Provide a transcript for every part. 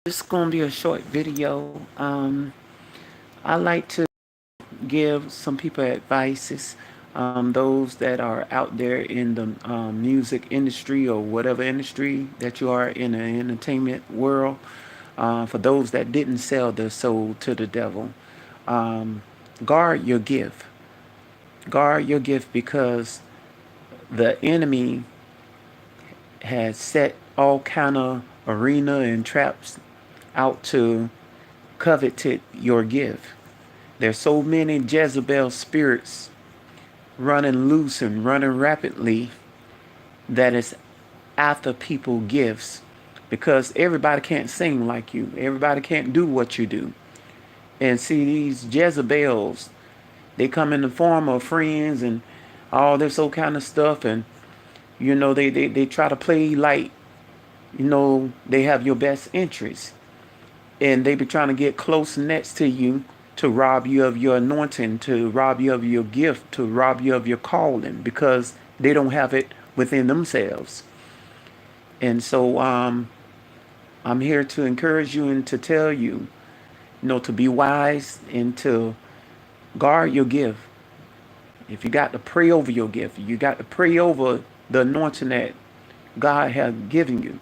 This is going to be a short video. I like to give some people advices, those that are out there in the music industry or whatever industry that you are in the entertainment world. For those that didn't sell their soul to the devil, um, guard your gift. Guard your gift because the enemy has set all kind of arena and traps out to coveted your gift. There's so many Jezebel spirits running loose and running rapidly that is after people gifts because everybody can't sing like you. Everybody can't do what you do. And see, these Jezebels, they come in the form of friends and all this old kind of stuff. And, they try to play like, they have your best interests. And they be trying to get close next to you to rob you of your anointing, to rob you of your gift, to rob you of your calling because they don't have it within themselves. And so I'm here to encourage you and to tell you, to be wise and to guard your gift. If you got to pray over your gift, you got to pray over the anointing that God has given you.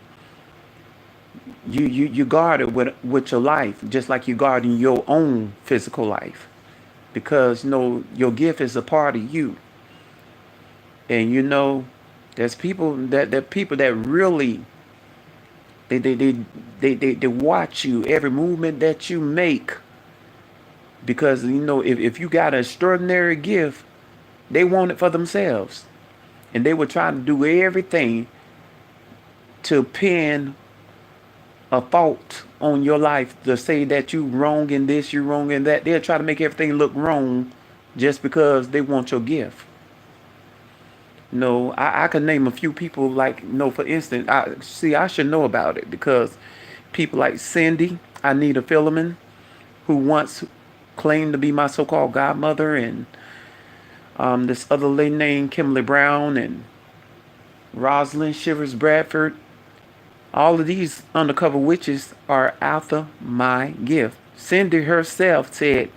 You guard it with your life, just like you guarding your own physical life, because your gift is a part of you. And there's people that really they watch you every movement that you make, because if you got an extraordinary gift, they want it for themselves, and they will try to do everything to pin a fault on your life, to say that you wrong in this, you wrong in that. They'll try to make everything look wrong just because they want your gift. I can name a few people, like, for instance, I should know about it because people like Cindy, Anita Philemon, who once claimed to be my so-called godmother, and this other lady named Kimberly Brown, and Rosalind Shivers Bradford. All of these undercover witches are after my gift. Cindy herself said,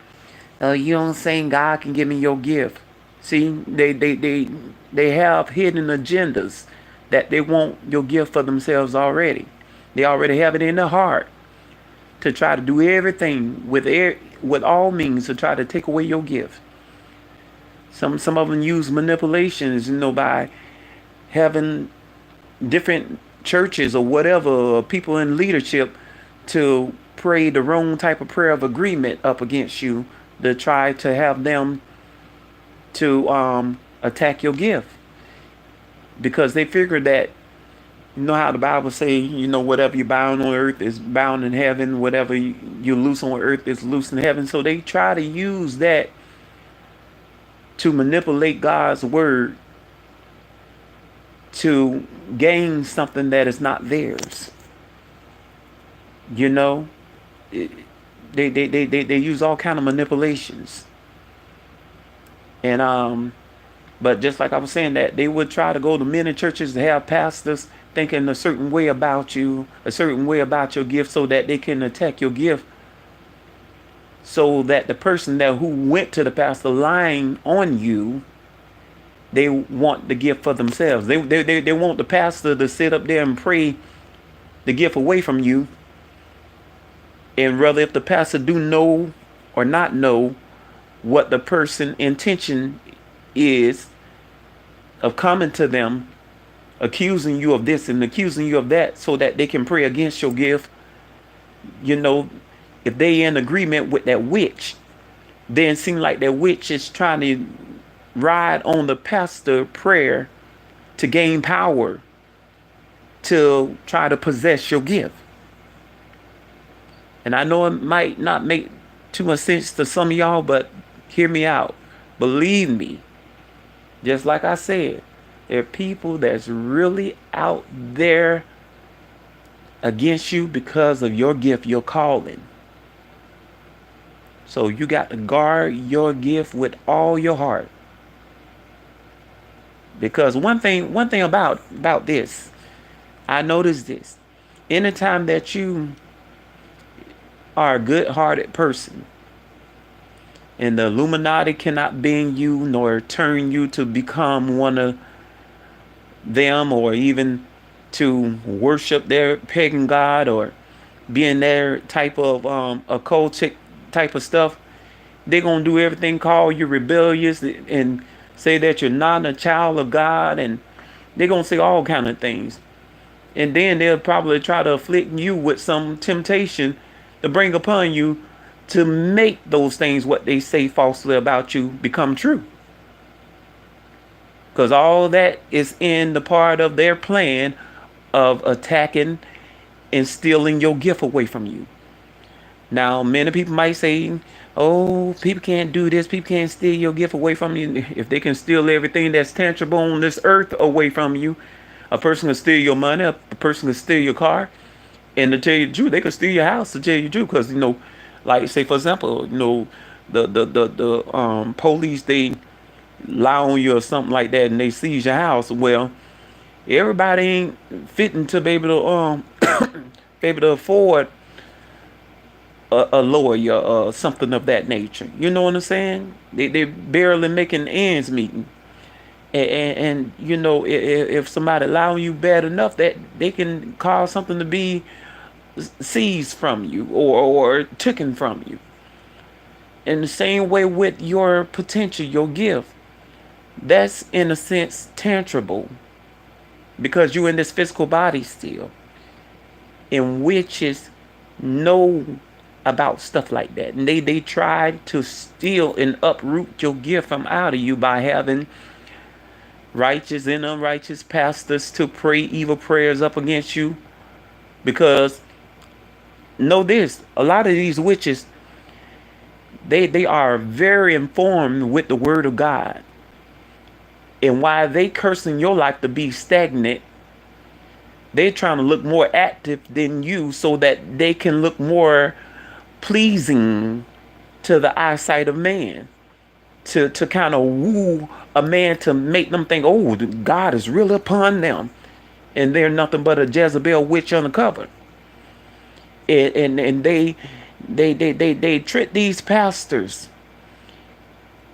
you don't saying God can give me your gift. See, they have hidden agendas that they want your gift for themselves already. They already have it in their heart to try to do everything with all means to try to take away your gift. Some of them use manipulations, by having different churches or whatever, or people in leadership, to pray the wrong type of prayer of agreement up against you, to try to have them to attack your gift, because they figure that, how the Bible say, whatever you bound on earth is bound in heaven, whatever you loose on earth is loose in heaven. So they try to use that to manipulate God's word to gain something that is not theirs. They use all kind of manipulations. And but just like I was saying, that they would try to go to many churches to have pastors thinking a certain way about you, a certain way about your gift, so that they can attack your gift, so that the person who went to the pastor lying on you, they want the gift for themselves. They want the pastor to sit up there and pray the gift away from you. And rather, if the pastor do know or not know what the person intention is of coming to them, accusing you of this and accusing you of that, so that they can pray against your gift, if they in agreement with that witch, then it seems like that witch is trying to ride on the pastor prayer to gain power, to try to possess your gift. And I know it might not make too much sense to some of y'all, but hear me out. Believe me, just like I said, there are people that's really out there against you because of your gift, your calling. So you got to guard your gift with all your heart. Because one thing about this, I noticed this. Anytime that you are a good-hearted person, and the Illuminati cannot bend you nor turn you to become one of them, or even to worship their pagan god, or being their type of occultic type of stuff. They're gonna do everything, call you rebellious, and say that you're not a child of God, and they're gonna say all kind of things. And then they'll probably try to afflict you with some temptation to bring upon you to make those things what they say falsely about you become true. Because all that is in the part of their plan of attacking and stealing your gift away from you. Now, many people might say, oh, people can't do this. People can't steal your gift away from you. If they can steal everything that's tangible on this earth away from you, a person can steal your money, a person can steal your car. And to tell you the truth, they could steal your house, to tell you the truth. Because, like, say, for example, the police, they lie on you or something like that, and they seize your house. Well, everybody ain't fitting to be able to, be able to afford a lawyer or something of that nature. You know what I'm saying? They barely making ends meet. And if somebody allowing you bad enough, that they can cause something to be seized from you, or taken from you. In the same way with your potential, your gift, that's in a sense tangible, because you're in this physical body still, in witches know about stuff like that, and they try to steal and uproot your gift from out of you by having righteous and unrighteous pastors to pray evil prayers up against you. Because know this, a lot of these witches, they are very informed with the word of God, and why they cursing your life to be stagnant, they're trying to look more active than you so that they can look more pleasing to the eyesight of man, to kind of woo a man, to make them think, oh, God is really upon them, and they're nothing but a Jezebel witch undercover. And they trick these pastors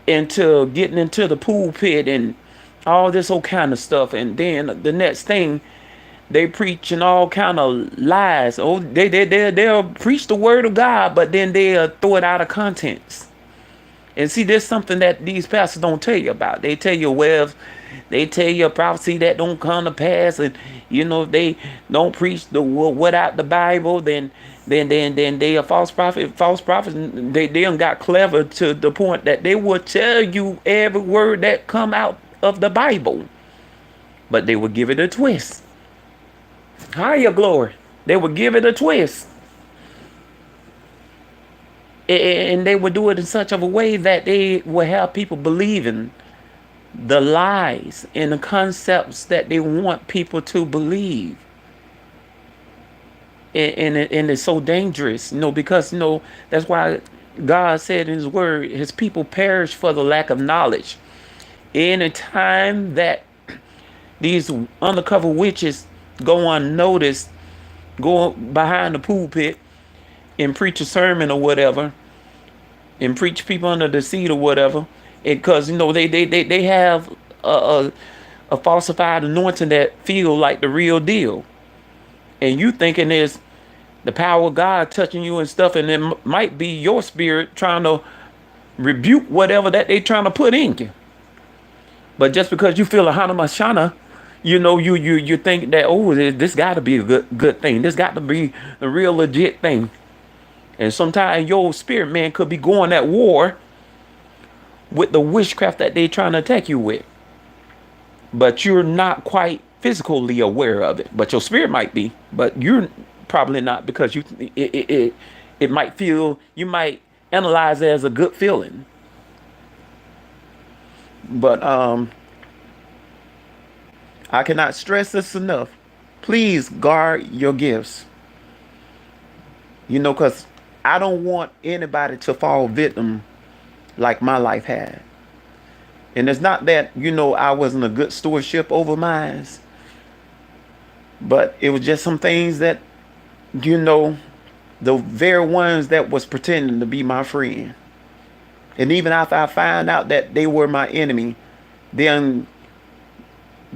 into getting into the pulpit and all this old kind of stuff, and then the next thing, they preaching all kind of lies. Oh, they'll preach the word of God, but then they'll throw it out of context. And see, there's something that these pastors don't tell you about. They tell you, well, they tell you a prophecy that don't come to pass, and if they don't preach the without the Bible, then they are false prophet. False prophets. They done got clever to the point that they will tell you every word that come out of the Bible, but they will give it a twist. Higher glory. They would give it a twist. And they would do it in such of a way that they would have people believing the lies and the concepts that they want people to believe. And it's so dangerous, because, that's why God said in his word, his people perish for the lack of knowledge. Anytime that these undercover witches go unnoticed, go behind the pulpit and preach a sermon or whatever, and preach people under the seat or whatever, because they have a falsified anointing that feel like the real deal, and you thinking there's the power of God touching you and stuff, and it might be your spirit trying to rebuke whatever that they trying to put in you. But just because you feel a hana mashana, you think that, oh, this got to be a good thing. This got to be the real legit thing. And sometimes your spirit man could be going at war with the witchcraft that they trying to attack you with, but you're not quite physically aware of it. But your spirit might be, but you're probably not, because it might feel, you might analyze it as a good feeling. But I cannot stress this enough. Please guard your gifts. Because I don't want anybody to fall victim like my life had. And it's not that, I wasn't a good stewardship over mine, but it was just some things that, the very ones that was pretending to be my friend. And even after I find out that they were my enemy, then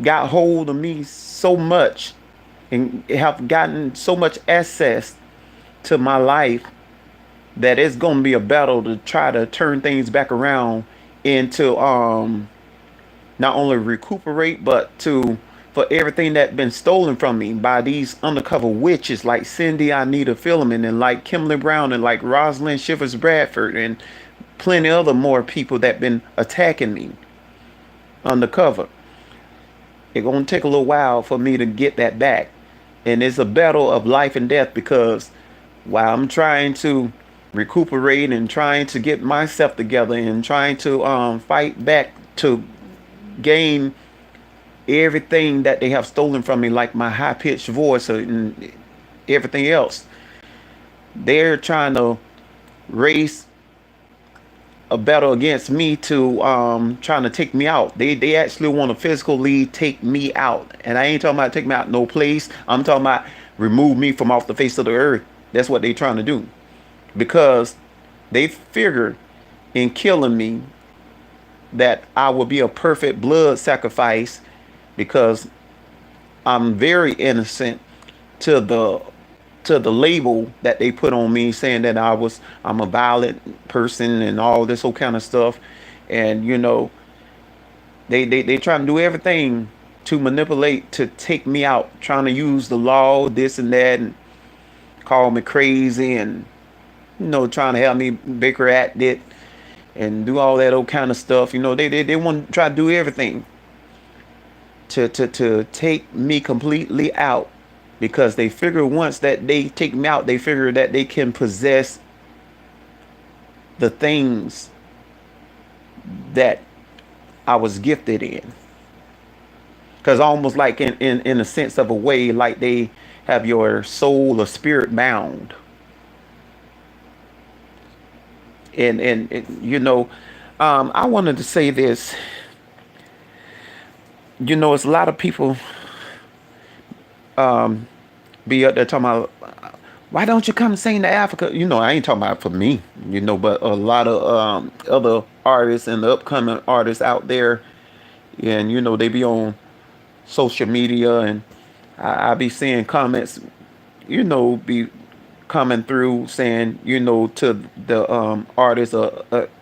got hold of me so much and have gotten so much access to my life that it's going to be a battle to try to turn things back around into not only recuperate but to for everything that been stolen from me by these undercover witches like Cindy Anita Philemon and like Kimberly Brown and like Rosalind Shivers Bradford and plenty other more people that been attacking me undercover. It's gonna take a little while for me to get that back. And it's a battle of life and death because while I'm trying to recuperate and trying to get myself together and trying to fight back to gain everything that they have stolen from me, like my high pitched voice and everything else, they're trying to race a battle against me to trying to take me out. They actually want to physically take me out. And I ain't talking about take me out no place. I'm talking about remove me from off the face of the earth. That's what they trying to do. Because they figure in killing me that I will be a perfect blood sacrifice because I'm very innocent to the label that they put on me saying that I'm a violent person and all this whole kind of stuff. And they trying to do everything to manipulate to take me out, trying to use the law, this and that, and call me crazy and trying to have me bicker at it and do all that old kind of stuff. They want to try to do everything to take me completely out because they figure once that they take me out, they figure that they can possess the things that I was gifted in. Because almost like in a sense of a way, like they have your soul or spirit bound. And I wanted to say this. It's a lot of people be up there talking about why don't you come sing to Africa? I ain't talking about for me, but a lot of other artists and the upcoming artists out there, and they be on social media, and I be seeing comments, be coming through saying, to the artists,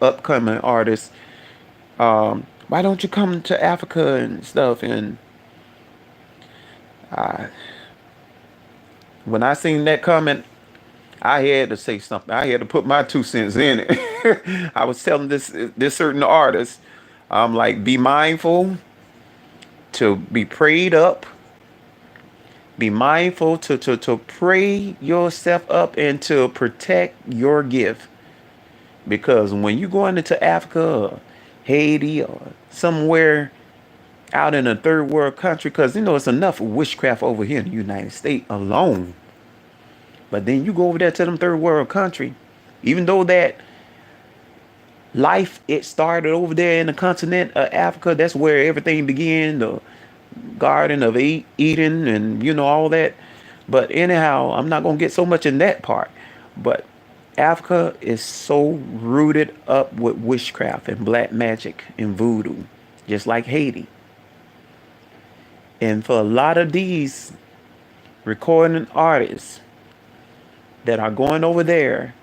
upcoming artists, why don't you come to Africa and stuff? And when I seen that comment, I had to say something. I had to put my 2 cents in it. I was telling this certain artist, I'm like, be mindful to be prayed up. Be mindful to pray yourself up and to protect your gift. Because when you going into Africa or Haiti or somewhere out in a third world country, because it's enough witchcraft over here in the United States alone. But then you go over there to them third world country, even though that life it started over there in the continent of Africa, that's where everything began, the Garden of Eden and all that. But anyhow, I'm not gonna get so much in that part. But Africa is so rooted up with witchcraft and black magic and voodoo, just like Haiti. And for a lot of these recording artists that are going over there,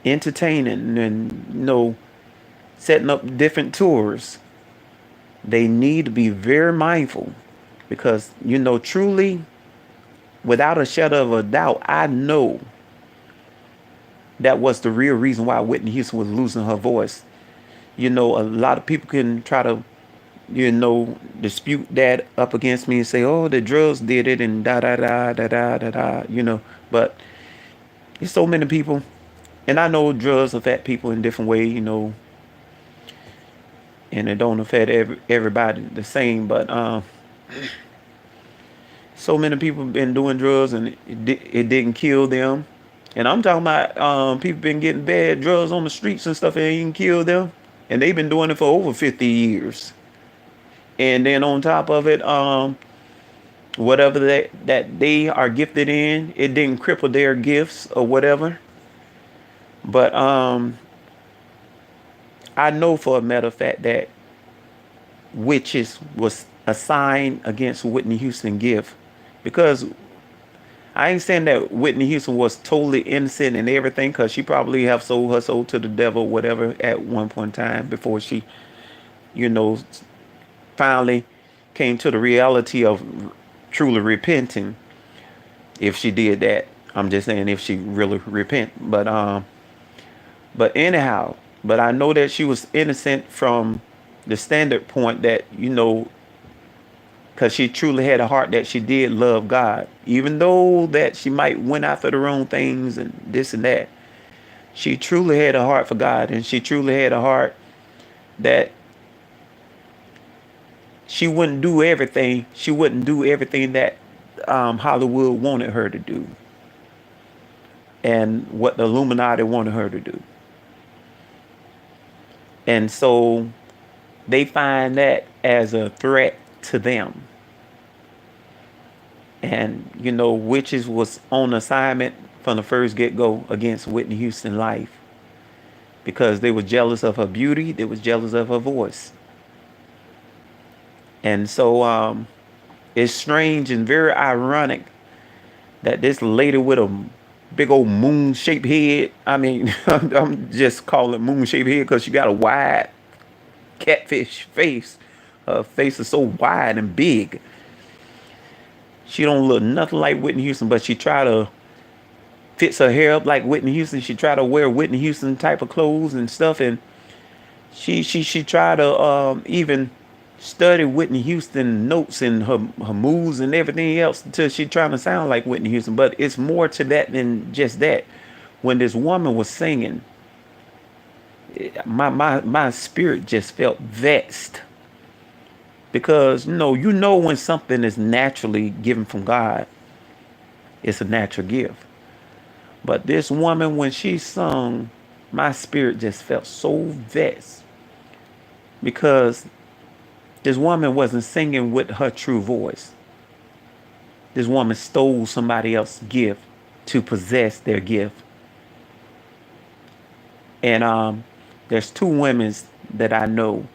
entertaining and setting up different tours, they need to be very mindful because truly, without a shadow of a doubt, I know that was the real reason why Whitney Houston was losing her voice. A lot of people can try to dispute that up against me and say, oh, the drugs did it and da da da da da da da. But there's so many people, and I know drugs affect people in different ways, and it don't affect everybody the same. But so many people been doing drugs and it didn't kill them. And I'm talking about people been getting bad drugs on the streets and stuff and it didn't kill them, and they've been doing it for over 50 years. And then on top of it, whatever that they are gifted in, it didn't cripple their gifts or whatever. But I know for a matter of fact that witches was a sign against Whitney Houston gift, because I ain't saying that Whitney Houston was totally innocent and everything, because she probably have sold her soul to the devil, whatever, at one point in time before she, you know, finally came to the reality of truly repenting. If she did that, I'm just saying if she really repent. But anyhow, but I know that she was innocent from the standard point that, because she truly had a heart that she did love God, even though that she might went after the wrong things and this and that. She truly had a heart for God, and she truly had a heart that she wouldn't do everything. She wouldn't do everything that Hollywood wanted her to do, and what the Illuminati wanted her to do. And so they find that as a threat to them. And witches was on assignment from the first get go against Whitney Houston life, because they were jealous of her beauty, they was jealous of her voice. And so it's strange and very ironic that this lady with a big old moon shaped head, I mean, I'm just calling it moon shaped head because she got a wide catfish face. Her face is so wide and big. She don't look nothing like Whitney Houston, but she try to fix her hair up like Whitney Houston. She try to wear Whitney Houston type of clothes and stuff, and she try to even study Whitney Houston notes and her moves and everything else until she trying to sound like Whitney Houston. But it's more to that than just that. When this woman was singing, my spirit just felt vexed, because when something is naturally given from God, it's a natural gift. But this woman, when she sung, my spirit just felt so vexed, because this woman wasn't singing with her true voice. This woman stole somebody else's gift to possess their gift. And there's two women that I know.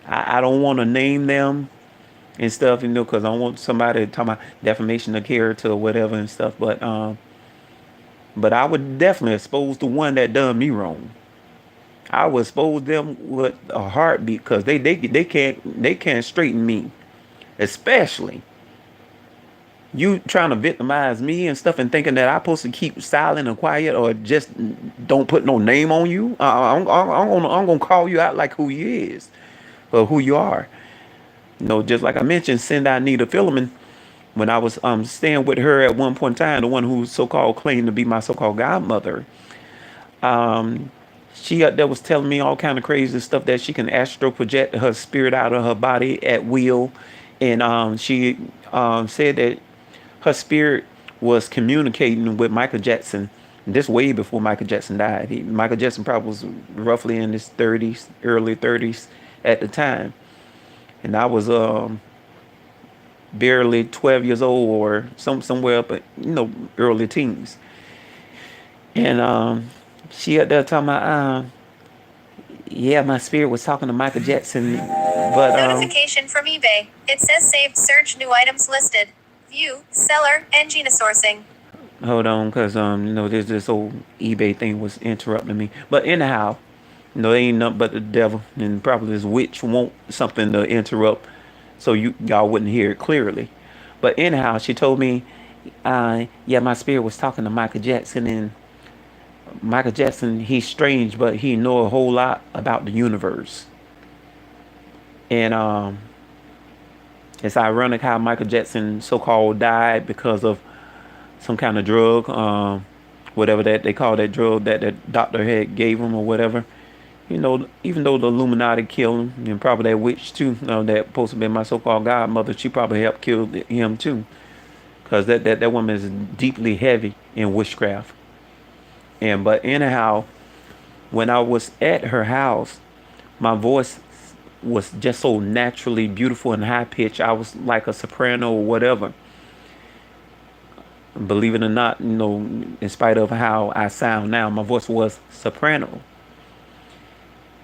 I don't want to name them and stuff, because I don't want somebody to talk about defamation of character or whatever and stuff. But I would definitely expose the one that done me wrong. I would expose them with a heartbeat, because they can't straighten me. Especially you trying to victimize me and stuff, and thinking that I'm supposed to keep silent and quiet, or just don't put no name on you. I'm gonna call you out like who you is, or who you are. Just like I mentioned, send out Nita Philemon, when I was staying with her at one point in time, the one who so-called claimed to be my so-called godmother. She up there was telling me all kind of crazy stuff, that she can astral project her spirit out of her body at will. And she said that her spirit was communicating with Michael Jackson. This way before Michael Jackson died. Michael Jackson probably was roughly in his 30s, early 30s at the time. And I was barely 12 years old, or somewhere up at, early teens. And she up there talking about, yeah, my spirit was talking to Michael Jackson. But Notification from eBay. It says saved search new items listed. View, seller, and Gina sourcing. hold on, because this old eBay thing was interrupting me. But anyhow, it ain't nothing but the devil, and probably this witch want something to interrupt, so y'all wouldn't hear it clearly. But anyhow, she told me, yeah, my spirit was talking to Michael Jackson, and Michael Jackson, he's strange, but he know a whole lot about the universe. And it's ironic how Michael Jackson so-called died because of some kind of drug, whatever that they call that drug that the doctor had gave him or whatever. Even though the Illuminati killed him, and probably that witch too, that supposed to be my so-called godmother, she probably helped kill him too, because that woman is deeply heavy in witchcraft. But anyhow, when I was at her house, my voice was just so naturally beautiful and high pitched. I was like a soprano or whatever. Believe it or not, in spite of how I sound now, my voice was soprano.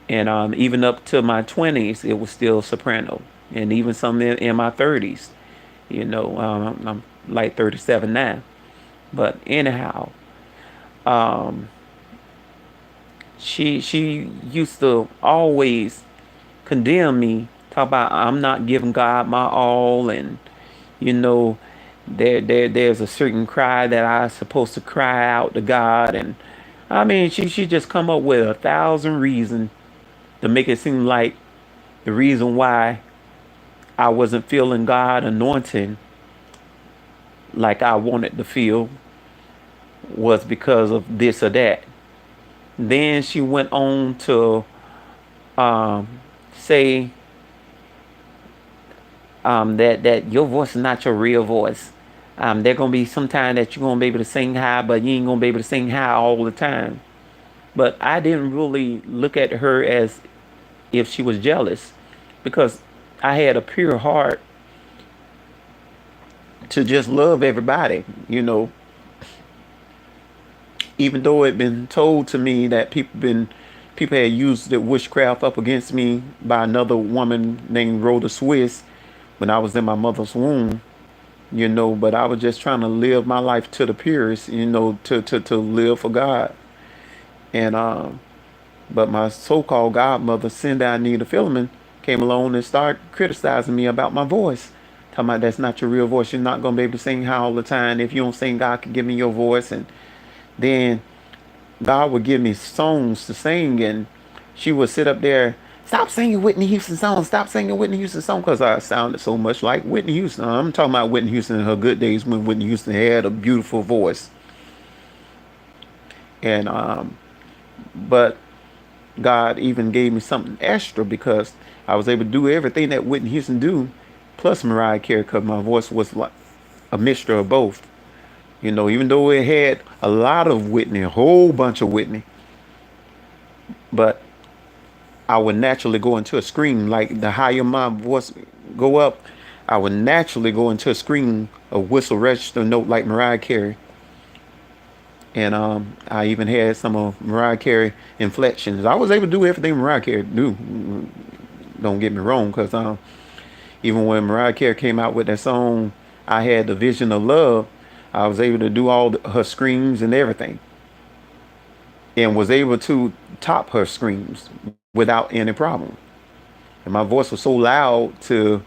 And even up to my 20s, it was still soprano. And even some in my 30s, I'm like 37 now. But anyhow, um, she used to always condemn me, talk about I'm not giving God my all, and you know, there's a certain cry that I supposed to cry out to God, and I mean, she just come up with 1,000 reasons to make it seem like the reason why I wasn't feeling God anointing like I wanted to feel was because of this or that. Then she went on to um, say that your voice is not your real voice. There gonna be some time that you're gonna be able to sing high, but you ain't gonna be able to sing high all the time. But I didn't really look at her as if she was jealous, because I had a pure heart to just love everybody. Even though it been told to me that people had used the witchcraft up against me by another woman named Rhoda Swiss when I was in my mother's womb. But I was just trying to live my life to the purest, to live for God. And but my so-called godmother, Cindy Anita Philemon, came along and started criticizing me about my voice. Talking about that's not your real voice. You're not gonna be able to sing high all the time. If you don't sing, God can give me your voice. And then God would give me songs to sing, and she would sit up there, stop singing Whitney Houston songs, stop singing Whitney Houston songs, because I sounded so much like Whitney Houston. I'm talking about Whitney Houston in her good days when Whitney Houston had a beautiful voice. And but God even gave me something extra because I was able to do everything that Whitney Houston do, plus Mariah Carey, because my voice was like a mixture of both. Even though it had a lot of Whitney, a whole bunch of Whitney, but I would naturally go into a scream. Like the higher my voice go up, I would naturally go into a scream, a whistle register note like Mariah Carey. And I even had some of Mariah Carey inflections. I was able to do everything Mariah Carey do. Don't get me wrong, because even when Mariah Carey came out with that song, I Had the Vision of Love, I was able to do all her screams and everything, and was able to top her screams without any problem. And my voice was so loud to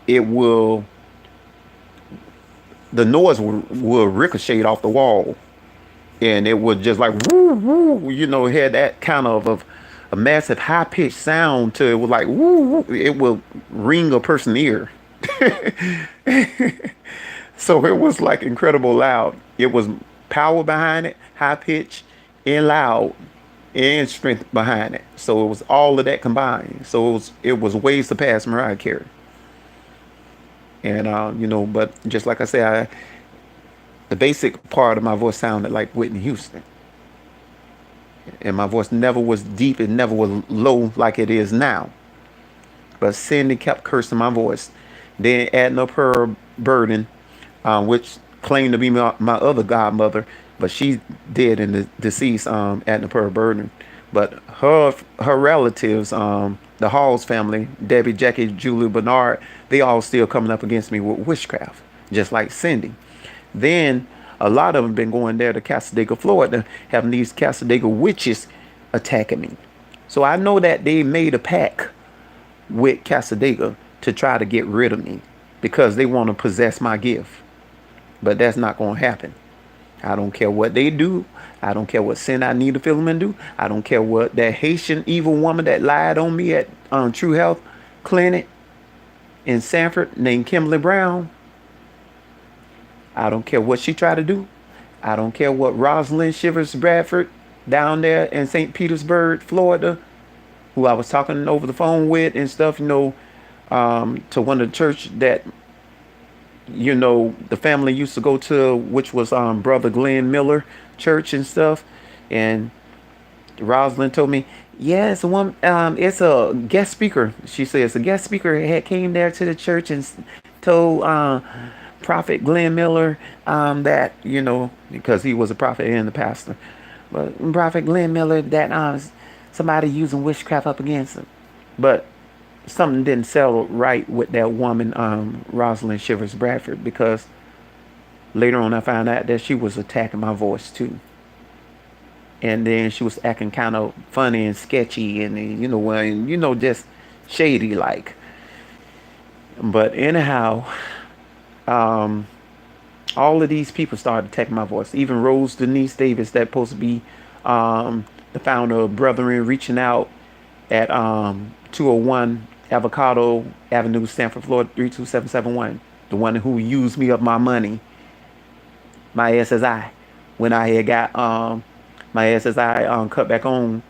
it will the noise will ricochet off the wall, and it would just like woo woo. It had that kind of a massive high pitched sound to it. Was like woo woo. It will ring a person's ear. So it was like incredible loud. It was power behind it, high pitch and loud, and strength behind it. So it was all of that combined. So it was ways to pass Mariah Carey. And but just like I said, the basic part of my voice sounded like Whitney Houston, and my voice never was deep. It never was low like it is now. But Cindy kept cursing my voice, then adding up her burden, which claimed to be my other godmother, but she dead in the deceased, adding up her burden. But her relatives, the Halls family, Debbie, Jackie, Julie, Bernard, they all still coming up against me with witchcraft, just like Cindy. Then a lot of them been going there to Cassadaga, Florida, having these Cassadaga witches attacking me. So I know that they made a pact with Cassadaga to try to get rid of me because they want to possess my gift. But that's not going to happen. I don't care what they do. I don't care what Cindy Anita Philemon do. I don't care what that Haitian evil woman that lied on me at True Health Clinic in Sanford named Kimberly Brown. I don't care what she tried to do. I don't care what Rosalind Shivers Bradford down there in St. Petersburg, Florida, who I was talking over the phone with and stuff, to one of the church that, the family used to go to, which was Brother Glenn Miller Church and stuff. And Rosalind told me, Yeah, it's a woman. It's a guest speaker. She says a guest speaker had came there to the church and told Prophet Glenn Miller that because he was a prophet and the pastor, but Prophet Glenn Miller that somebody using witchcraft up against him, but something didn't settle right with that woman, Rosalind Shivers Bradford, because later on I found out that she was attacking my voice too. And then she was acting kind of funny and sketchy and well, just shady like. But anyhow, um, all of these people started attacking my voice. Even Rose Denise Davis, that supposed to be the founder of Brethren, reaching out at 201 Avocado Avenue, Sanford, Florida 32771. The one who used me of my money, my SSI, when I had got my SSI cut back on,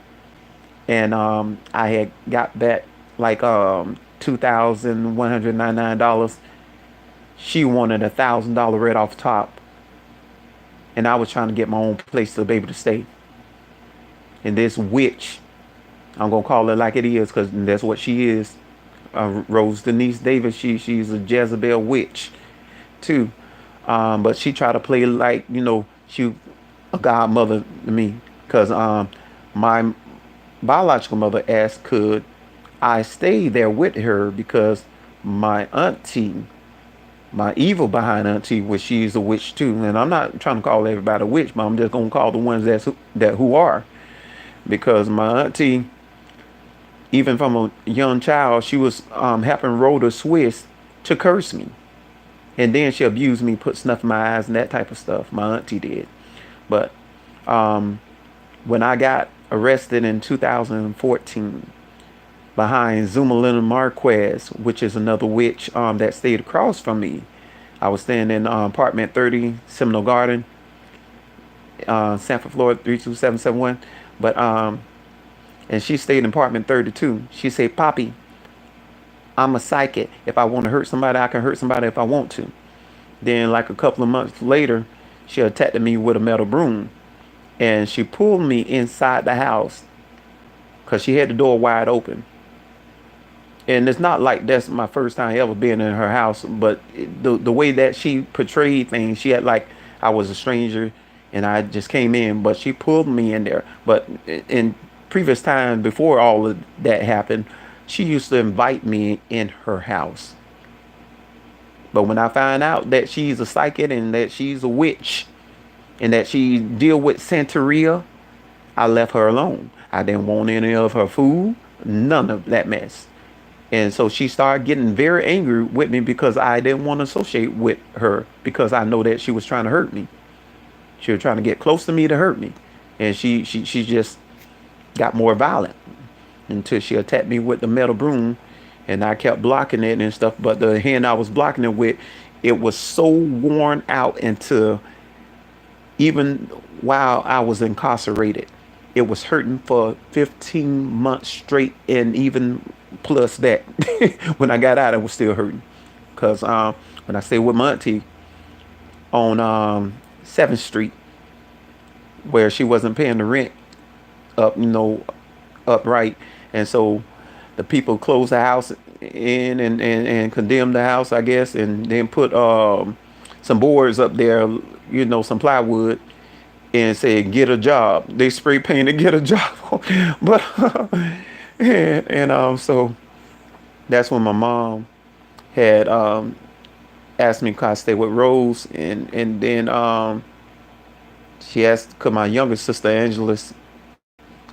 and I had got back like $2,199. She wanted $1,000 right off top, and I was trying to get my own place to be able to stay. And this witch, I'm gonna call her like it is, because that's what she is. Rose Denise Davis, she's a Jezebel witch too. But she tried to play like she a godmother to me, because my biological mother asked could I stay there with her, because my auntie, my evil behind auntie, which she's a witch too, and I'm not trying to call everybody a witch, but I'm just gonna call the ones that who are, because my auntie, even from a young child, she was helping Rhoda Swiss to curse me, and then she abused me, put snuff in my eyes and that type of stuff. My auntie did, but when I got arrested in 2014 behind Zuma Lena Marquez, which is another witch that stayed across from me. I was staying in apartment 30, Seminole Garden, Sanford, Florida 32771. But and she stayed in apartment 32. She said, "Poppy, I'm a psychic. If I want to hurt somebody, I can hurt somebody if I want to." Then, like a couple of months later, she attacked me with a metal broom, and she pulled me inside the house because she had the door wide open. And it's not like that's my first time ever being in her house, but the way that she portrayed things, she had like I was a stranger and I just came in, but she pulled me in there. But in previous times before all of that happened, she used to invite me in her house. But when I find out that she's a psychic and that she's a witch and that she deal with Santeria, I left her alone. I didn't want any of her food, none of that mess. And so she started getting very angry with me because I didn't want to associate with her, because I know that she was trying to hurt me. She was trying to get close to me to hurt me. And she just got more violent until she attacked me with the metal broom, and I kept blocking it and stuff. But the hand I was blocking it with, it was so worn out into, even while I was incarcerated, it was hurting for 15 months straight, and even plus that, when I got out, it was still hurting. Because when I stayed with my auntie on 7th Street, where she wasn't paying the rent up, upright, and so the people closed the house in and condemned the house, I guess, and then put some boards up there, some plywood, and said get a job. They spray painted get a job. But so that's when my mom had asked me could I stay with Rose, and then she asked could my younger sister Angelus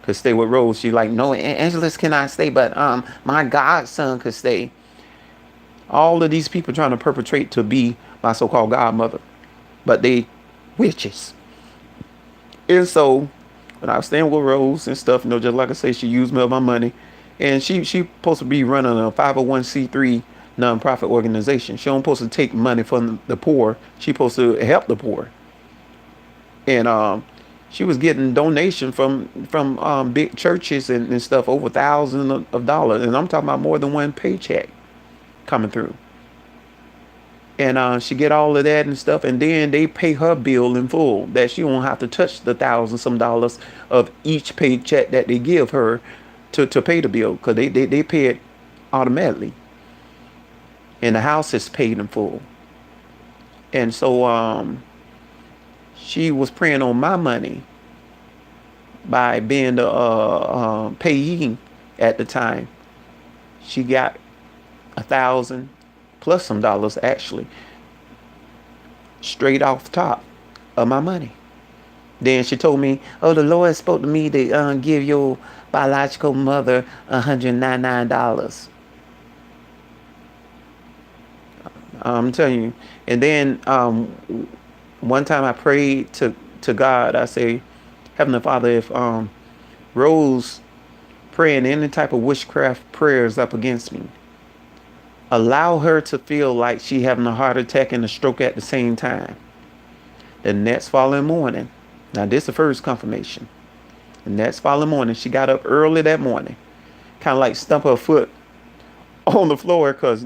could stay with Rose. She like, no, Angelus cannot stay, but my godson could stay. All of these people trying to perpetrate to be my so-called godmother, but they witches. And so when I was staying with Rose and stuff, just like I say, she used me of my money, and she supposed to be running a 501c3 nonprofit organization. She don't supposed to take money from the poor. She supposed to help the poor. And she was getting donation from big churches and stuff, over thousands of dollars, and I'm talking about more than one paycheck coming through. And she get all of that and stuff, and then they pay her bill in full, that she won't have to touch the thousand some dollars of each paycheck that they give her to pay the bill because they pay it automatically, and the house is paid in full. And so she was preying on my money by being the payee at the time. She got 1,000 plus some dollars actually straight off the top of my money. Then she told me, "Oh, the Lord spoke to me to give your biological mother $199." I'm telling you. And then one time I prayed to God. I say, Heavenly Father, if Rose praying any type of witchcraft prayers up against me, allow her to feel like she having a heart attack and a stroke at the same time. The next following morning, now this is the first confirmation. The next following morning, she got up early that morning, kind of like stump her foot on the floor because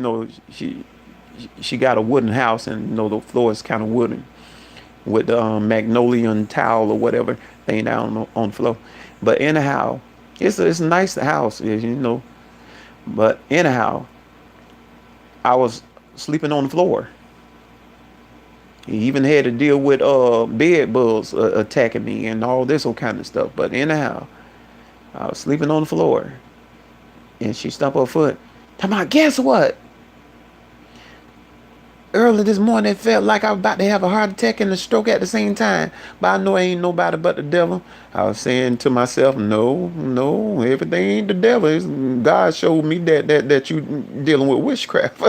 she got a wooden house and the floor is kind of wooden with the magnolia towel or whatever thing down on the floor. But anyhow, it's a nice house. But anyhow, I was sleeping on the floor. He even had to deal with bed bugs attacking me and all this old kind of stuff. But anyhow, I was sleeping on the floor, and she stumped her foot. Talking about, guess what? Early this morning, it felt like I was about to have a heart attack and a stroke at the same time. But I know it ain't nobody but the devil. I was saying to myself, no, everything ain't the devil. God showed me that you dealing with witchcraft.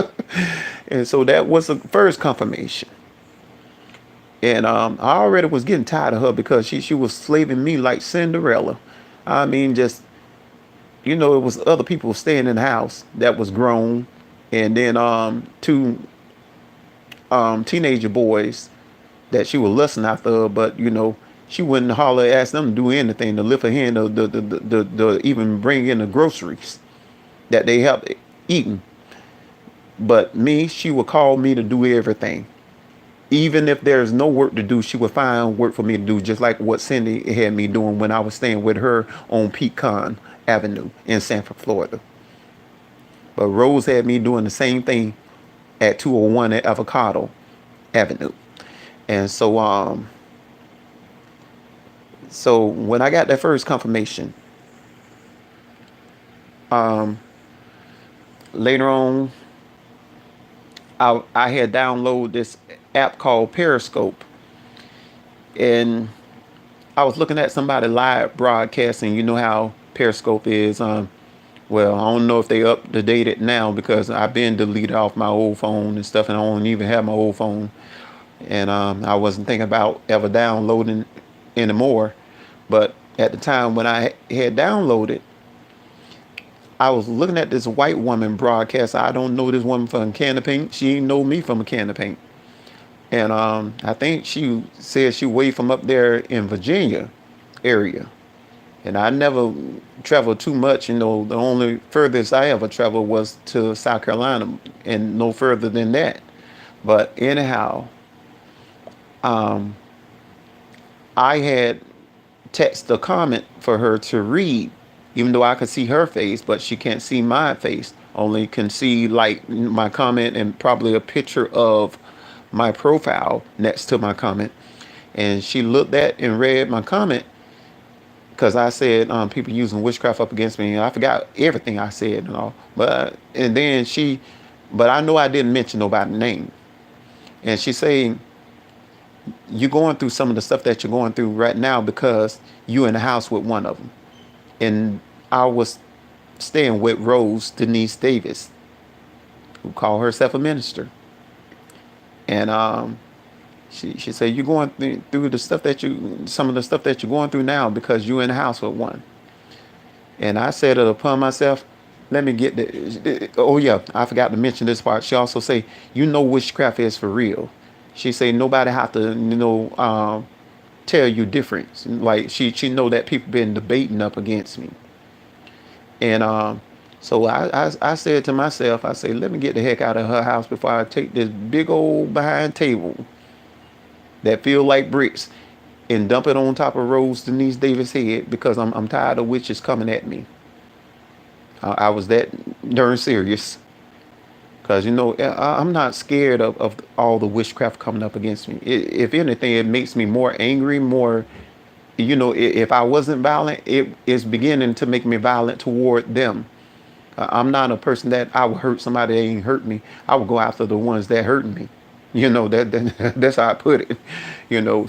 And so that was the first confirmation. And I already was getting tired of her because she was slaving me like Cinderella. I mean, just, it was other people staying in the house that was grown. And then two teenager boys that she was lusting after, but she wouldn't holler, ask them to do anything, to lift her hand, to even bring in the groceries that they helped eating. But me, she would call me to do everything. Even if there's no work to do, she would find work for me to do, just like what Cindy had me doing when I was staying with her on Pecan Avenue in Sanford, Florida. But Rose had me doing the same thing at 201 at Avocado Avenue. And so so when I got that first confirmation, later on, I had downloaded this app called Periscope, and I was looking at somebody live broadcasting. You know how Periscope is. Well, I don't know if they up to date it now because I've been deleted off my old phone and stuff, and I don't even have my old phone. And I wasn't thinking about ever downloading anymore. But at the time when I had downloaded, I was looking at this white woman broadcast. I don't know this woman from a can of paint. She didn't know me from a can of paint. And I think she said she way from up there in Virginia area. And I never traveled too much. The only furthest I ever traveled was to South Carolina and no further than that. But anyhow, I had text a comment for her to read, even though I could see her face, but she can't see my face. Only can see like my comment and probably a picture of my profile next to my comment. And she looked at and read my comment because I said people using witchcraft up against me. I forgot everything I said and all. But I know I didn't mention nobody's name. And she saying, you're going through some of the stuff that you're going through right now because you in the house with one of them. And I was staying with Rose Denise Davis, who called herself a minister. And she said, you're going through some of the stuff that you're going through now because you're in the house with one. And I said it upon myself, let me get oh yeah, I forgot to mention this part. She also say, witchcraft is for real. She say nobody have to, tell you different. Like she know that people been debating up against me. And so I said to myself, I say, let me get the heck out of her house before I take this big old behind table that feel like bricks and dump it on top of Rose Denise Davis' head because I'm tired of witches coming at me. I was that darn serious. Because, I'm not scared of all the witchcraft coming up against me. If anything, it makes me more angry, more, if I wasn't violent, it is beginning to make me violent toward them. I'm not a person that I would hurt somebody that ain't hurt me. I would go after the ones that hurting me. That's how I put it.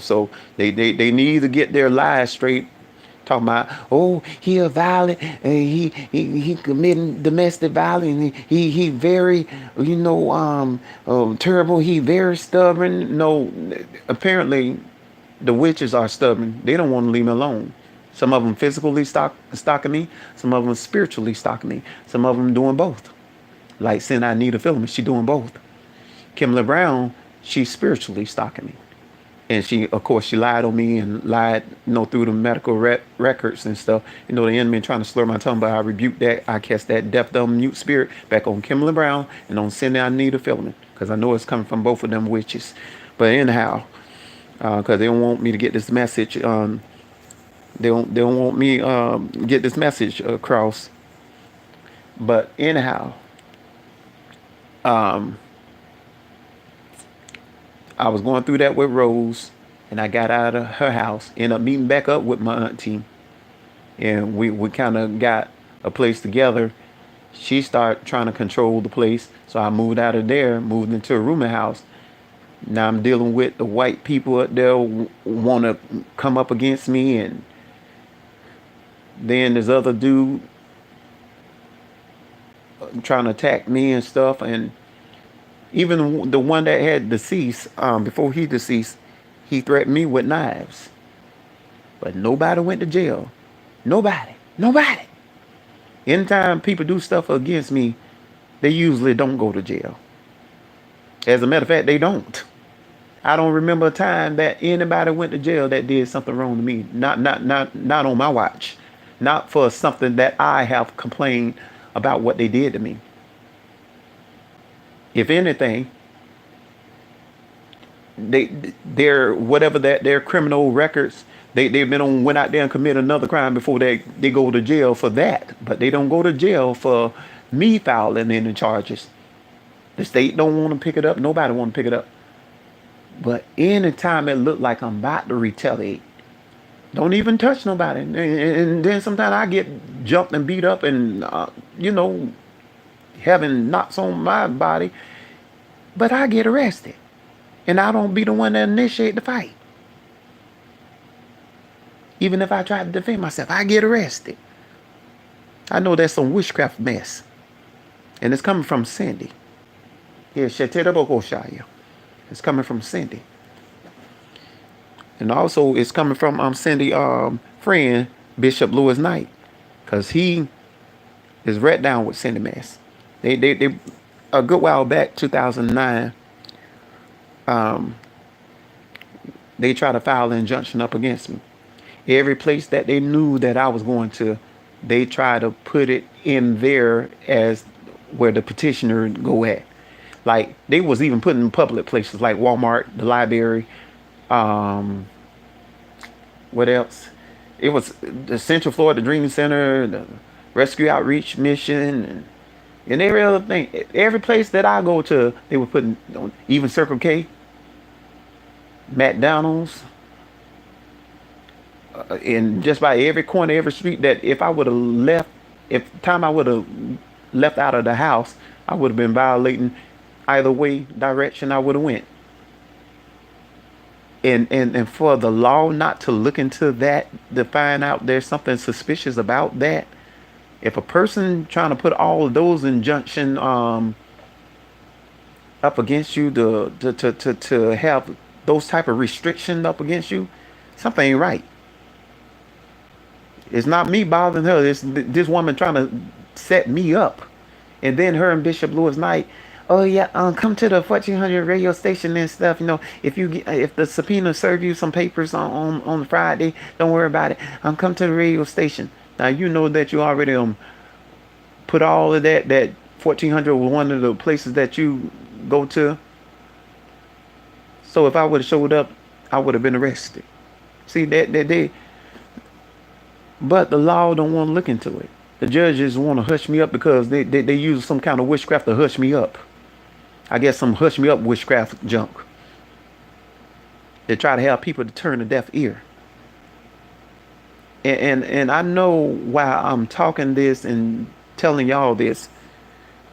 So they need to get their lies straight. Talking about, oh, he a violent, he committing domestic violence. He very, terrible. He very stubborn. No, apparently, the witches are stubborn. They don't want to leave me alone. Some of them physically stalking me. Some of them spiritually stalking me. Some of them doing both. Like saying I need a filament. She doing both. Kimberly Brown, she's spiritually stalking me. And she, of course, she lied on me and lied, through the medical records and stuff. The enemy trying to slur my tongue, but I rebuked that. I cast that deaf, dumb, mute spirit back on Kimberly Brown and on Cindy I need a filament, because I know it's coming from both of them witches. But anyhow, because they don't want me to get this message. They don't want me get this message across. But anyhow, I was going through that with Rose, and I got out of her house, ended up meeting back up with my auntie, and we kind of got a place together. She started trying to control the place, so I moved out of there, moved into a rooming house. Now I'm dealing with the white people up there want to come up against me, and then this other dude trying to attack me and stuff. And even the one that had deceased, before he deceased, he threatened me with knives. But nobody went to jail. Nobody. Anytime people do stuff against me, they usually don't go to jail. As a matter of fact, they don't. I don't remember a time that anybody went to jail that did something wrong to me. Not on my watch. Not for something that I have complained about what they did to me. If anything, their whatever that their criminal records, they've been on went out there and commit another crime before they go to jail for that. But they don't go to jail for me filing any charges. The state don't want to pick it up. Nobody want to pick it up. But anytime it look like I'm about to retaliate, don't even touch nobody. And then sometimes I get jumped and beat up and, having knocks on my body. But I get arrested. And I don't be the one that initiate the fight. Even if I try to defend myself, I get arrested. I know that's some witchcraft mess. And it's coming from Cindy. Yeah, Sheterebokoshaya. It's coming from Cindy. And also it's coming from Cindy friend, Bishop Lewis Knight. Because he is right down with Cindy Mess. They a good while back, 2009, they tried to file an injunction up against me. Every place that they knew that I was going to, they tried to put it in there as where the petitioner go at. Like they was even putting in public places like Walmart, the library, what else? It was the Central Florida Dreaming Center, the Rescue Outreach Mission, and every other thing. Every place that I go to, they were putting, even Circle K, McDonald's, in just by every corner, every street. That if I would have left, if time I would have left out of the house, I would have been violating either way direction I would have went. And for the law not to look into that, to find out there's something suspicious about that. If a person trying to put all of those injunction up against you to have those type of restrictions up against you, something ain't right. It's not me bothering her. It's this woman trying to set me up. And then her and Bishop Lewis Knight, oh yeah, come to the 1400 radio station and stuff. If the subpoena serve you some papers on Friday, don't worry about it. Come to the radio station. Now you know that you already put all of that 1400 was one of the places that you go to. So if I would have showed up, I would have been arrested. See that they, but the law don't want to look into it. The judges want to hush me up because they use some kind of witchcraft to hush me up. I guess some hush me up witchcraft junk. They try to have people to turn a deaf ear. And I know while I'm talking this and telling y'all this,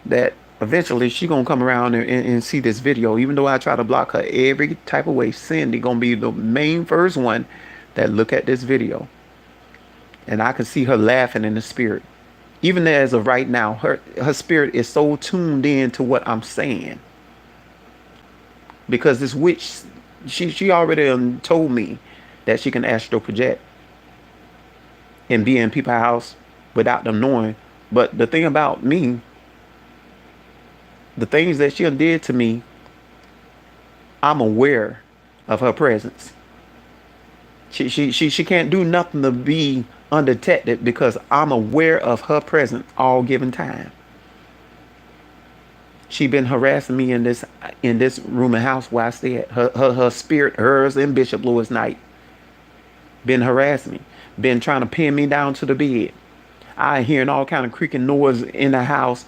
that eventually she gonna come around and see this video. Even though I try to block her every type of way, Cindy gonna be the main first one that look at this video. And I can see her laughing in the spirit. Even as of right now, her spirit is so tuned in to what I'm saying. Because this witch, she already told me that she can astral project and be in people's house without them knowing. But the thing about me, the things that she did to me, I'm aware of her presence. She can't do nothing to be undetected because I'm aware of her presence all given time. She been harassing me in this room and house where I stay at. Her spirit, hers and Bishop Lewis Knight, been harassing me, been trying to pin me down to the bed. I hearing all kind of creaking noise in the house,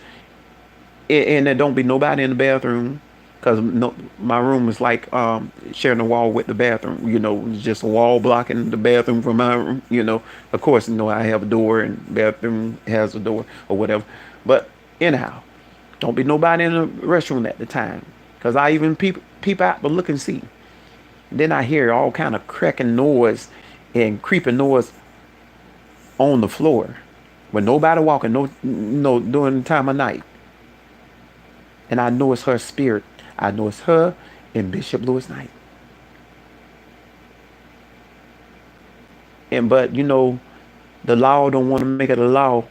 and there don't be nobody in the bathroom, because no, my room is like sharing a wall with the bathroom. You know, it's just a wall blocking the bathroom from my room. You know, of course, you know I have a door and bathroom has a door or whatever. But anyhow, don't be nobody in the restroom at the time, because I even peep out to look and see. Then I hear all kind of cracking noise and creeping noise on the floor with nobody walking, no during the time of night. And I know it's her spirit. I know it's her and Bishop Lewis Knight. But you know, the law don't want to make it a law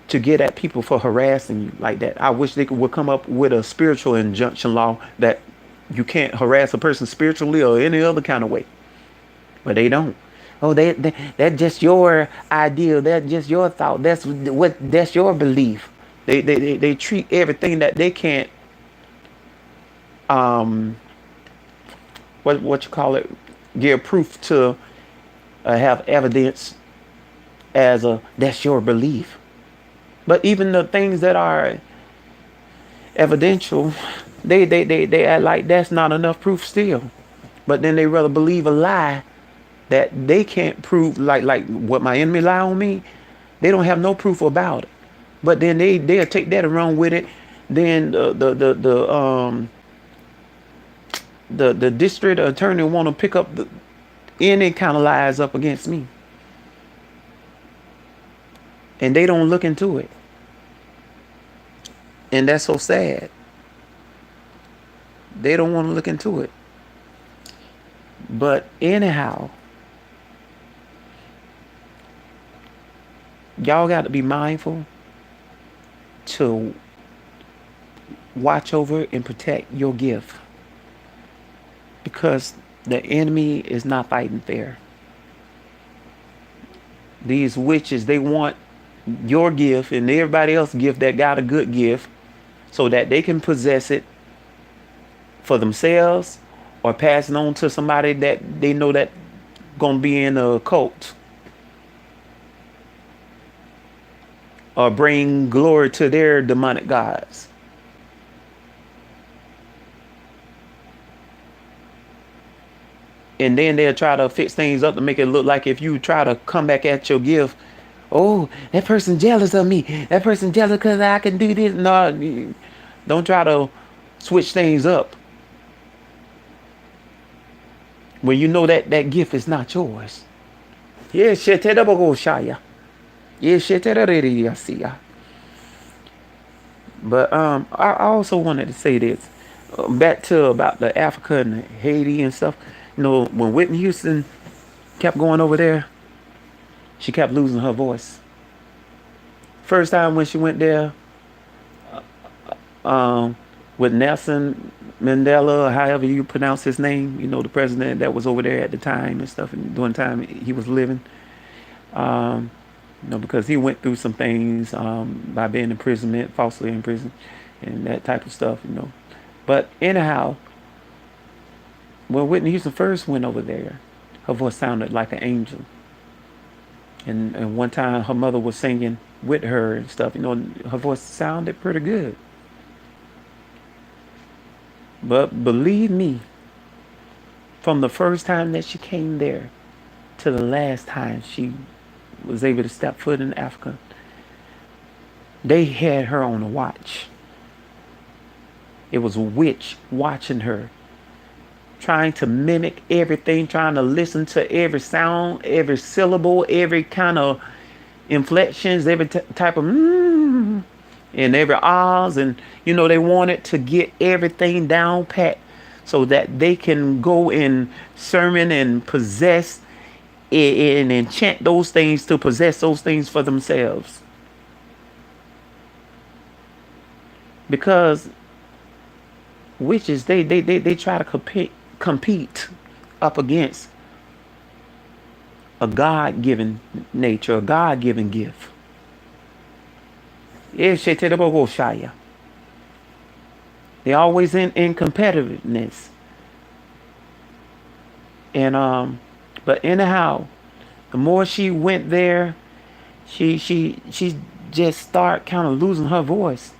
to get at people for harassing you like that. I wish they would come up with a spiritual injunction law that you can't harass a person spiritually or any other kind of way. But they don't. Oh, that's just your idea. That's just your thought. That's your belief. They treat everything that they can't what you call it, give proof to, have evidence as a that's your belief. But even the things that are evidential, they act like that's not enough proof still. But then they rather believe a lie that they can't prove, like what my enemy lie on me. They don't have no proof about it. But then they'll take that and run with it. Then the district attorney want to pick up any kind of lies up against me, and they don't look into it. And that's so sad. They don't want to look into it. But anyhow, y'all got to be mindful to watch over and protect your gift, because the enemy is not fighting fair. These witches, they want your gift and everybody else's gift that got a good gift so that they can possess it for themselves or pass it on to somebody that they know that gonna be in a cult or bring glory to their demonic gods. And then they'll try to fix things up to make it look like if you try to come back at your gift, oh, that person jealous of me. That person jealous because I can do this. No, don't try to switch things up when you know that that gift is not yours. Yeah, shit, that double go shaya. Yeah, shit, that already I see ya. But I also wanted to say this, back to about the Africa and Haiti and stuff. You know, when Whitney Houston kept going over there, she kept losing her voice. First time when she went there, with Nelson Mandela, or however you pronounce his name, you know, the president that was over there at the time and stuff, and during the time he was living, you know, because he went through some things by being imprisonment, falsely in prison, and that type of stuff, you know. But anyhow, when Whitney Houston first went over there, her voice sounded like an angel. And one time her mother was singing with her and stuff. You know, her voice sounded pretty good. But believe me, from the first time that she came there to the last time she was able to step foot in Africa, they had her on a watch. It was a witch watching her, trying to mimic everything, trying to listen to every sound, every syllable, every kind of inflections, every type of and every ahs, and you know they wanted to get everything down pat so that they can go in sermon and possess and enchant those things to possess those things for themselves. Because witches, they try to compete up against a God-given nature, a God-given gift. They always in competitiveness. And but anyhow, the more she went there, she just start kind of losing her voice.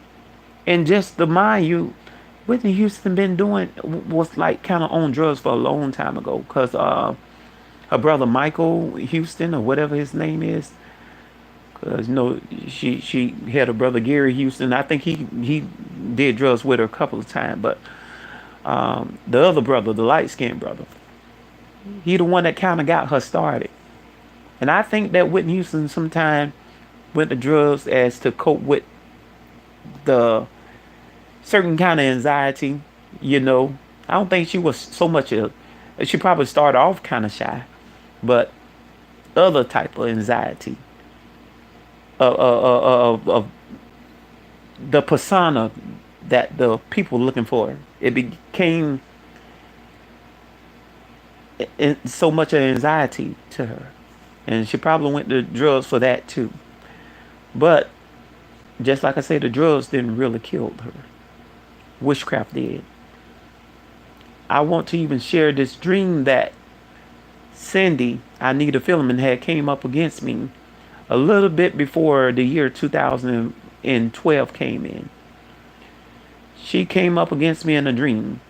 And just to mind you, Whitney Houston been doing was like kind of on drugs for a long time ago, cause her brother Michael Houston or whatever his name is, cause you know she had a brother Gary Houston. I think he did drugs with her a couple of times, but the other brother, the light skinned brother, he the one that kind of got her started. And I think that Whitney Houston sometimes went to drugs as to cope with the certain kind of anxiety, you know. I don't think she was so much she probably started off kind of shy, but other type of anxiety of the persona that the people looking for. It became so much anxiety to her, and she probably went to drugs for that too. But just like I said, the drugs didn't really kill her. Witchcraft did. I want to even share this dream that Cindy, I Need a Filament, had came up against me a little bit before the year 2012 came in. She came up against me in a dream.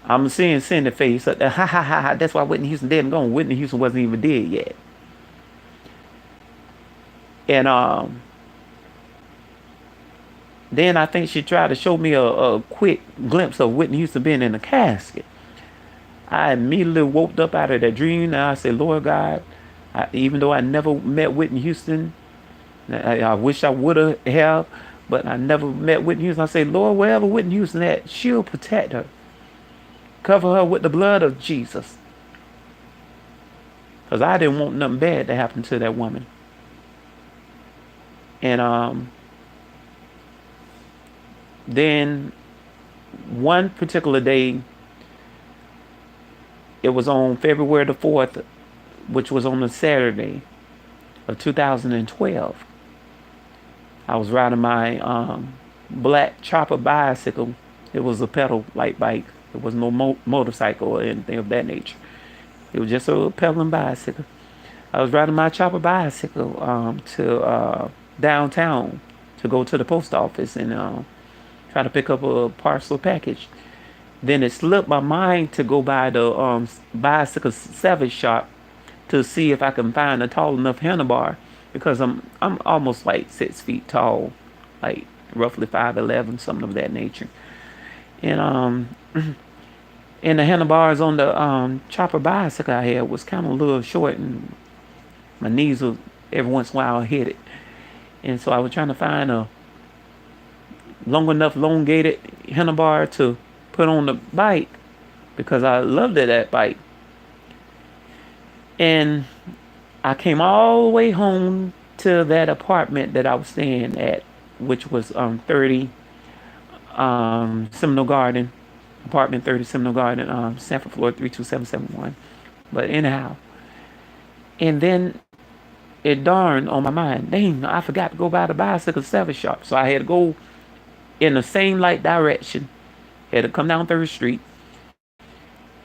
I'm seeing Cindy face. Ha ha ha ha. That's why Whitney Houston dead and gone. Whitney Houston wasn't even dead yet. And then I think she tried to show me a quick glimpse of Whitney Houston being in a casket. I immediately woke up out of that dream and I said, Lord God, even though I never met Whitney Houston, I wish I would have, but I never met Whitney Houston. I say, Lord, wherever Whitney Houston at, shield, protect her. Cover her with the blood of Jesus. Because I didn't want nothing bad to happen to that woman. And then one particular day, it was on February the 4th, which was on a Saturday of 2012. I was riding my black chopper bicycle. It was a pedal light bike. It was no motorcycle or anything of that nature. It was just a pedaling bicycle. I was riding my chopper bicycle to downtown to go to the post office and try to pick up a parcel package. Then it slipped my mind to go by the bicycle service shop to see if I can find a tall enough handlebar, because I'm almost like 6 feet tall, like roughly 5'11", something of that nature. And and the handlebars on the chopper bicycle I had was kind of a little short, and my knees were every once in a while hit it. And so I was trying to find a long enough elongated handlebar to put on the bike, because I loved that bike. And I came all the way home to that apartment that I was staying at, which was 30 Seminole Garden, apartment 30 Seminole Garden, Sanford, Florida 32771. But anyhow, and then it dawned on my mind, dang, I forgot to go by the bicycle service shop. So I had to go in the same light direction. Had to come down 3rd Street,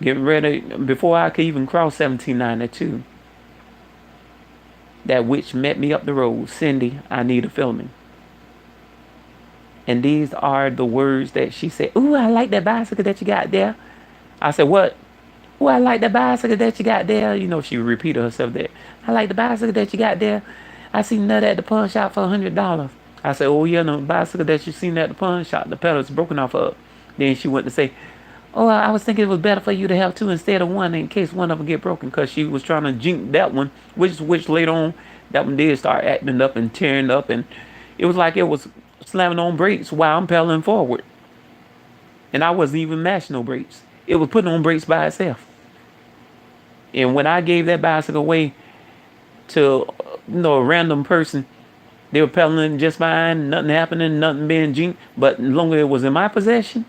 getting ready before I could even cross 1792. That witch met me up the road. Cindy, I need a filming. And these are the words that she said. Ooh, I like that bicycle that you got there. I said, what? Ooh, I like the bicycle that you got there. You know, she repeated herself there. I like the bicycle that you got there. I seen that at the pawn shop for $100. I said, oh yeah, the bicycle that you seen at the pawn shop, the pedal's broken off of. Then she went to say, oh, I was thinking it was better for you to have two instead of one in case one of them get broken, because she was trying to jinx that one, which later on, that one did start acting up and tearing up, and it was like it was slamming on brakes while I'm pedaling forward. And I wasn't even mashing no brakes. It was putting on brakes by itself. And when I gave that bicycle away to a random person, they were pedaling just fine, nothing happening, nothing being jinked. But as long as it was in my possession,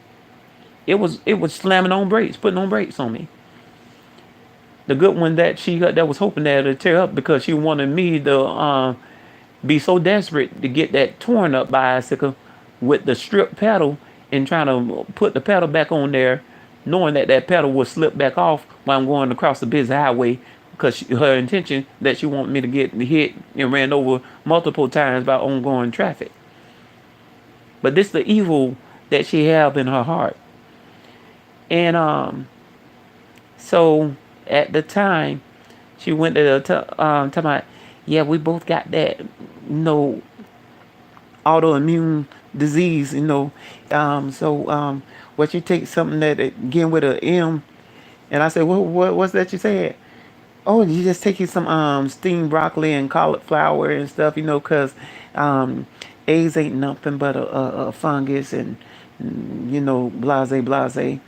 it was slamming on brakes, putting on brakes on me. The good one that she got, that was hoping that it'd tear up, because she wanted me to be so desperate to get that torn up bicycle with the strip pedal, and trying to put the pedal back on there, knowing that that pedal would slip back off while I'm going across the busy highway, because her intention that she wanted me to get hit and ran over multiple times by ongoing traffic. But this is the evil that she have in her heart. And so at the time, she went to tell my, yeah, we both got that, autoimmune disease, what you take something that again with a M. And I said, what's that you said? Oh, you just taking some steamed broccoli and cauliflower and stuff, because um, eggs ain't nothing but a fungus, and blase blase.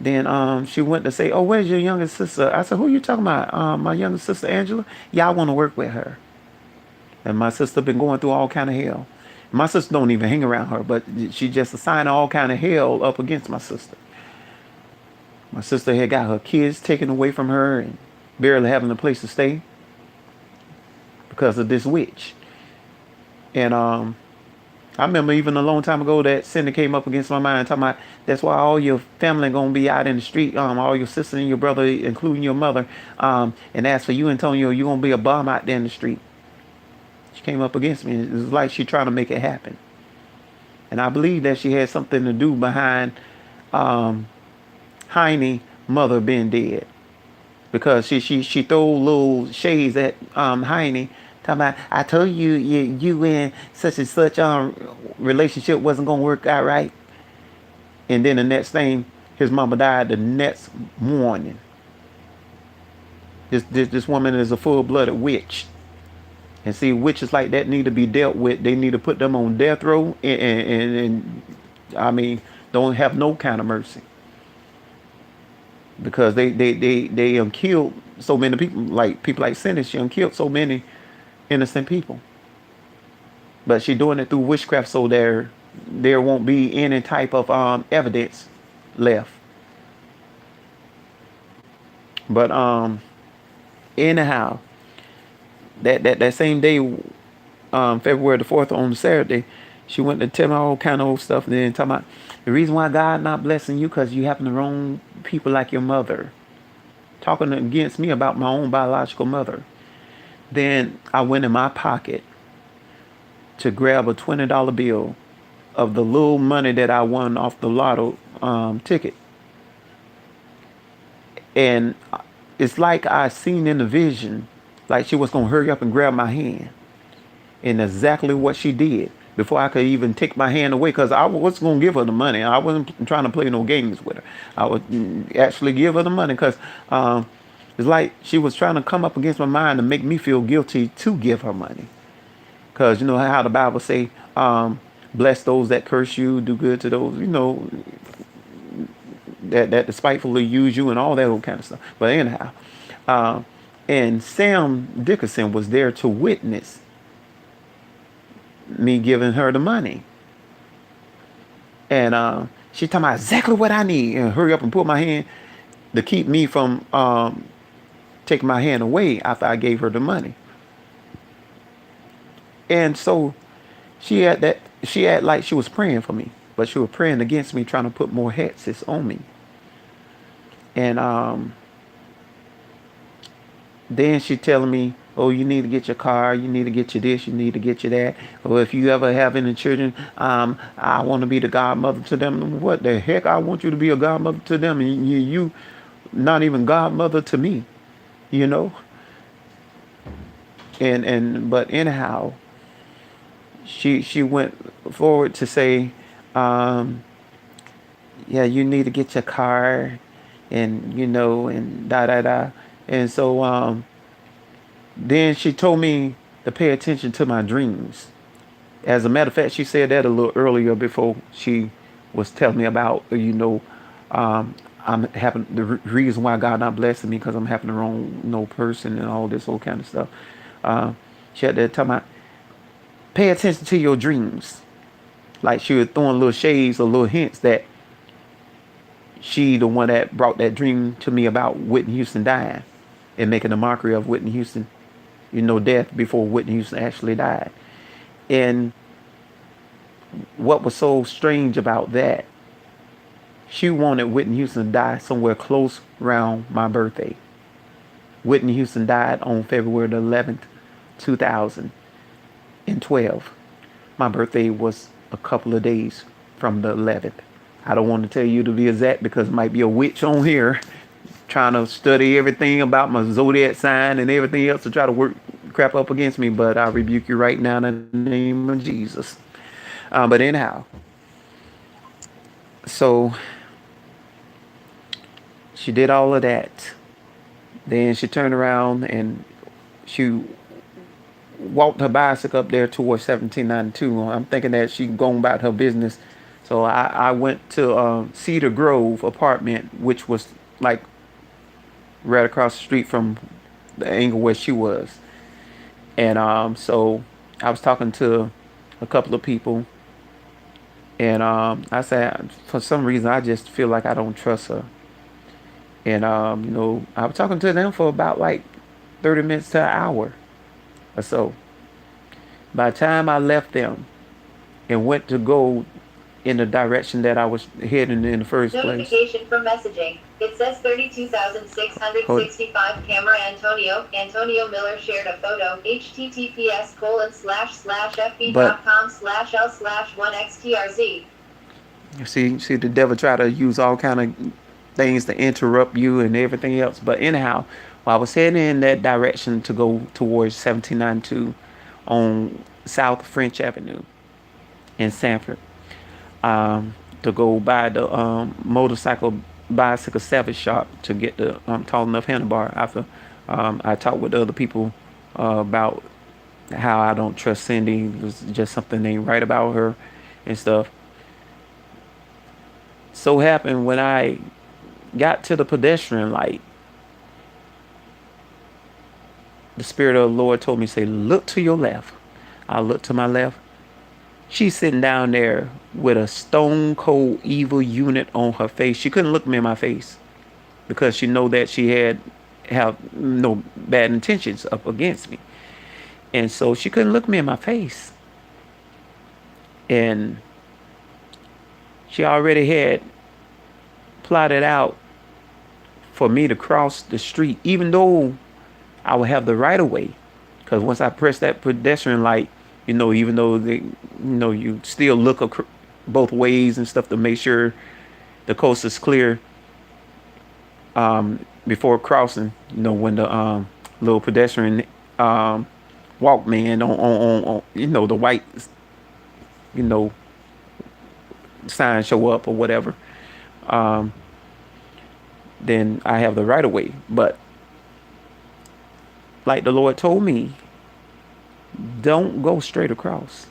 Then she went to say, oh, where's your youngest sister? I said, who you talking about? My youngest sister Angela. Yeah, I want to work with her. And my sister been going through all kind of hell. My sister don't even hang around her, but she just assigned all kind of hell up against my sister. My sister had got her kids taken away from her and barely having a place to stay because of this witch. And I remember even a long time ago that Cindy came up against my mind, talking about that's why all your family gonna be out in the street, all your sister and your brother, including your mother. And as for you, Antonio, you're gonna be a bum out there in the street. She came up against me. It was like she trying to make it happen. And I believe that she had something to do behind Heine mother being dead, because she threw little shades at Heine, talking about, I told you and such and such relationship wasn't gonna work out right. And then the next thing, his mama died the next morning. This woman is a full-blooded witch. And see, witches like that need to be dealt with. They need to put them on death row, and I mean, don't have no kind of mercy, because they killed so many people, like Cindy. She killed so many innocent people. But she doing it through witchcraft, so there won't be any type of evidence left. But anyhow, that same day, February the 4th, on Saturday, she went to tell me all kind of old stuff, and then talking about the reason why God not blessing you because you happen to wrong people like your mother, talking against me about my own biological mother. Then I went in my pocket to grab a $20 bill of the little money that I won off the lotto ticket. And it's like I seen in the vision, like she was going to hurry up and grab my hand. And exactly what she did before I could even take my hand away, because I was going to give her the money. I wasn't trying to play no games with her. I would actually give her the money, because it's like she was trying to come up against my mind to make me feel guilty to give her money. Because you know how the Bible say, bless those that curse you, do good to those, that despitefully use you, and all that old kind of stuff. But anyhow, and Sam Dickerson was there to witness me giving her the money. And she talking about exactly what I need, and hurry up and put my hand to keep me from taking my hand away after I gave her the money. And so she had like she was praying for me, but she was praying against me, trying to put more hexes on me. And then she telling me Oh, you need to get your car, you need to get your this, you need to get your that. Or if you ever have any children, I want to be the godmother to them. What the heck? I want you to be a godmother to them, and you not even godmother to me, you know. And but anyhow, she went forward to say, um, yeah, you need to get your car, and and da da da. And so then she told me to pay attention to my dreams. As a matter of fact, she said that a little earlier before she was telling me about, I'm having the reason why God not blessing me because I'm having the wrong person and all this old kind of stuff. Uh, she had to tell me, pay attention to your dreams. Like she was throwing little shades or little hints that she the one that brought that dream to me about Whitney Houston dying and making a mockery of Whitney Houston, death before Whitney Houston actually died. And what was so strange about that, she wanted Whitney Houston to die somewhere close around my birthday. Whitney Houston died on February the 11th, 2012. My birthday was a couple of days from the 11th. I don't want to tell you to be exact because it might be a witch on here trying to study everything about my zodiac sign and everything else to try to work crap up against me, but I rebuke you right now in the name of Jesus. But anyhow, so she did all of that. Then she turned around and she walked her bicycle up there towards 1792. I'm thinking that she going about her business. So I went to Cedar Grove apartment, which was like right across the street from the angle where she was. And so I was talking to a couple of people, and I said, for some reason, I just feel like I don't trust her. And I was talking to them for about like 30 minutes to an hour or so. By the time I left them and went to go in the direction that I was heading in the first place. Notification from messaging. It says Hold 32,665 camera Antonio. Antonio Miller shared a photo. But https://fb.com/l/1xtrz. see, the devil try to use all kind of things to interrupt you and everything else. But anyhow, while I was heading in that direction to go towards 1792 on South French Avenue in Sanford, to go by the bicycle salvage shop to get the tall enough handlebar. After I talked with other people about how I don't trust Cindy, there's just something ain't right about her and stuff. So happened when I got to the pedestrian light, the Spirit of the Lord told me, say, look to your left. I looked to my left. She's sitting down there with a stone cold evil unit on her face. She couldn't look me in my face because she know that she have no bad intentions up against me. And so she couldn't look me in my face. And she already had plotted out for me to cross the street, even though I would have the right of way. Because once I press that pedestrian light, even though you still look both ways and stuff to make sure the coast is clear before crossing. When the little pedestrian walkman on the white sign show up or whatever, then I have the right of way. But like the Lord told me, don't go straight across.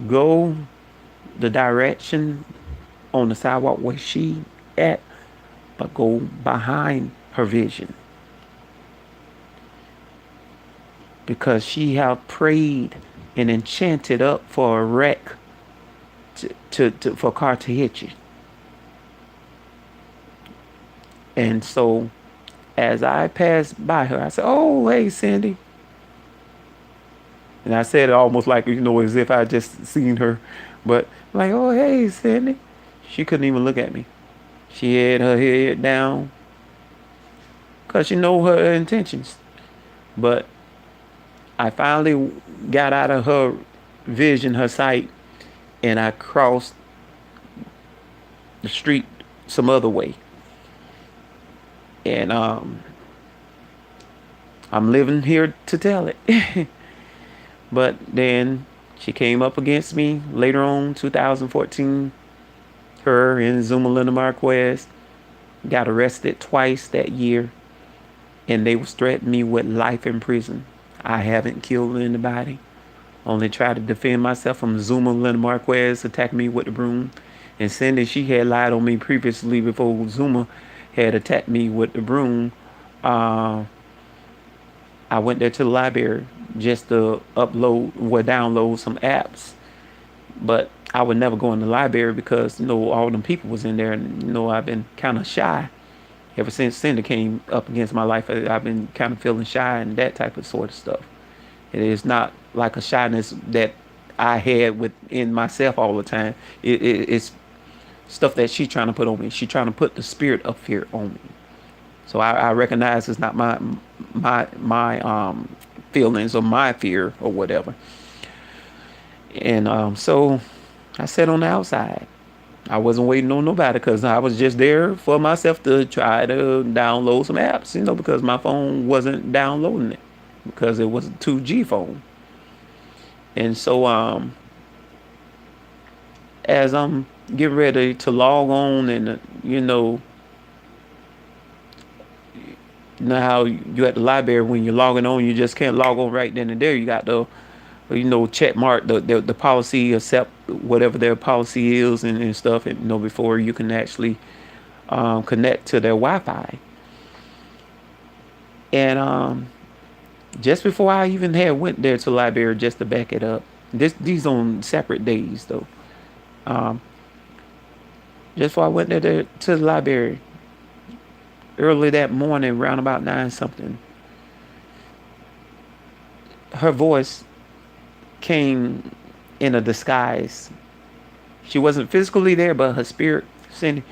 Go the direction on the sidewalk where she at, but go behind her vision. Because she have prayed and enchanted up for a wreck for a car to hit you. And so as I passed by her, I said, oh, hey, Cindy. And I said it almost like, as if I just seen her. But like, oh, hey, Cindy. She couldn't even look at me. She had her head down, because she know her intentions. But I finally got out of her vision, her sight, and I crossed the street some other way. And I'm living here to tell it. But then she came up against me later on, 2014. Her and Zuma Linda Marquez got arrested twice that year, and they was threatening me with life in prison. I haven't killed anybody. Only tried to defend myself from Zuma Linda Marquez attacking me with the broom. And Cindy, she had lied on me previously before Zuma had attacked me with the broom. Uh, I went there to the library just to download some apps. But I would never go in the library because, all them people was in there. And, I've been kind of shy. Ever since Cindy came up against my life, I've been kind of feeling shy and that type of sort of stuff. It is not like a shyness that I had within myself all the time. It's stuff that she's trying to put on me. She's trying to put the spirit of fear on me. So I recognize it's not my feelings or my fear or whatever. And so I sat on the outside. I wasn't waiting on nobody because I was just there for myself to try to download some apps, because my phone wasn't downloading it because it was a 2G phone. And so as I'm getting ready to log on and, how you at the library when you're logging on, you just can't log on right then and there. You got to, check mark the policy, accept whatever their policy is and stuff, and before you can actually connect to their Wi-Fi. And just before I even had went there to the library, just to back it up, these on separate days though. Just before I went there to the library, early that morning, around about 9 something, her voice came in a disguise. She wasn't physically there, but her spirit, Cindy,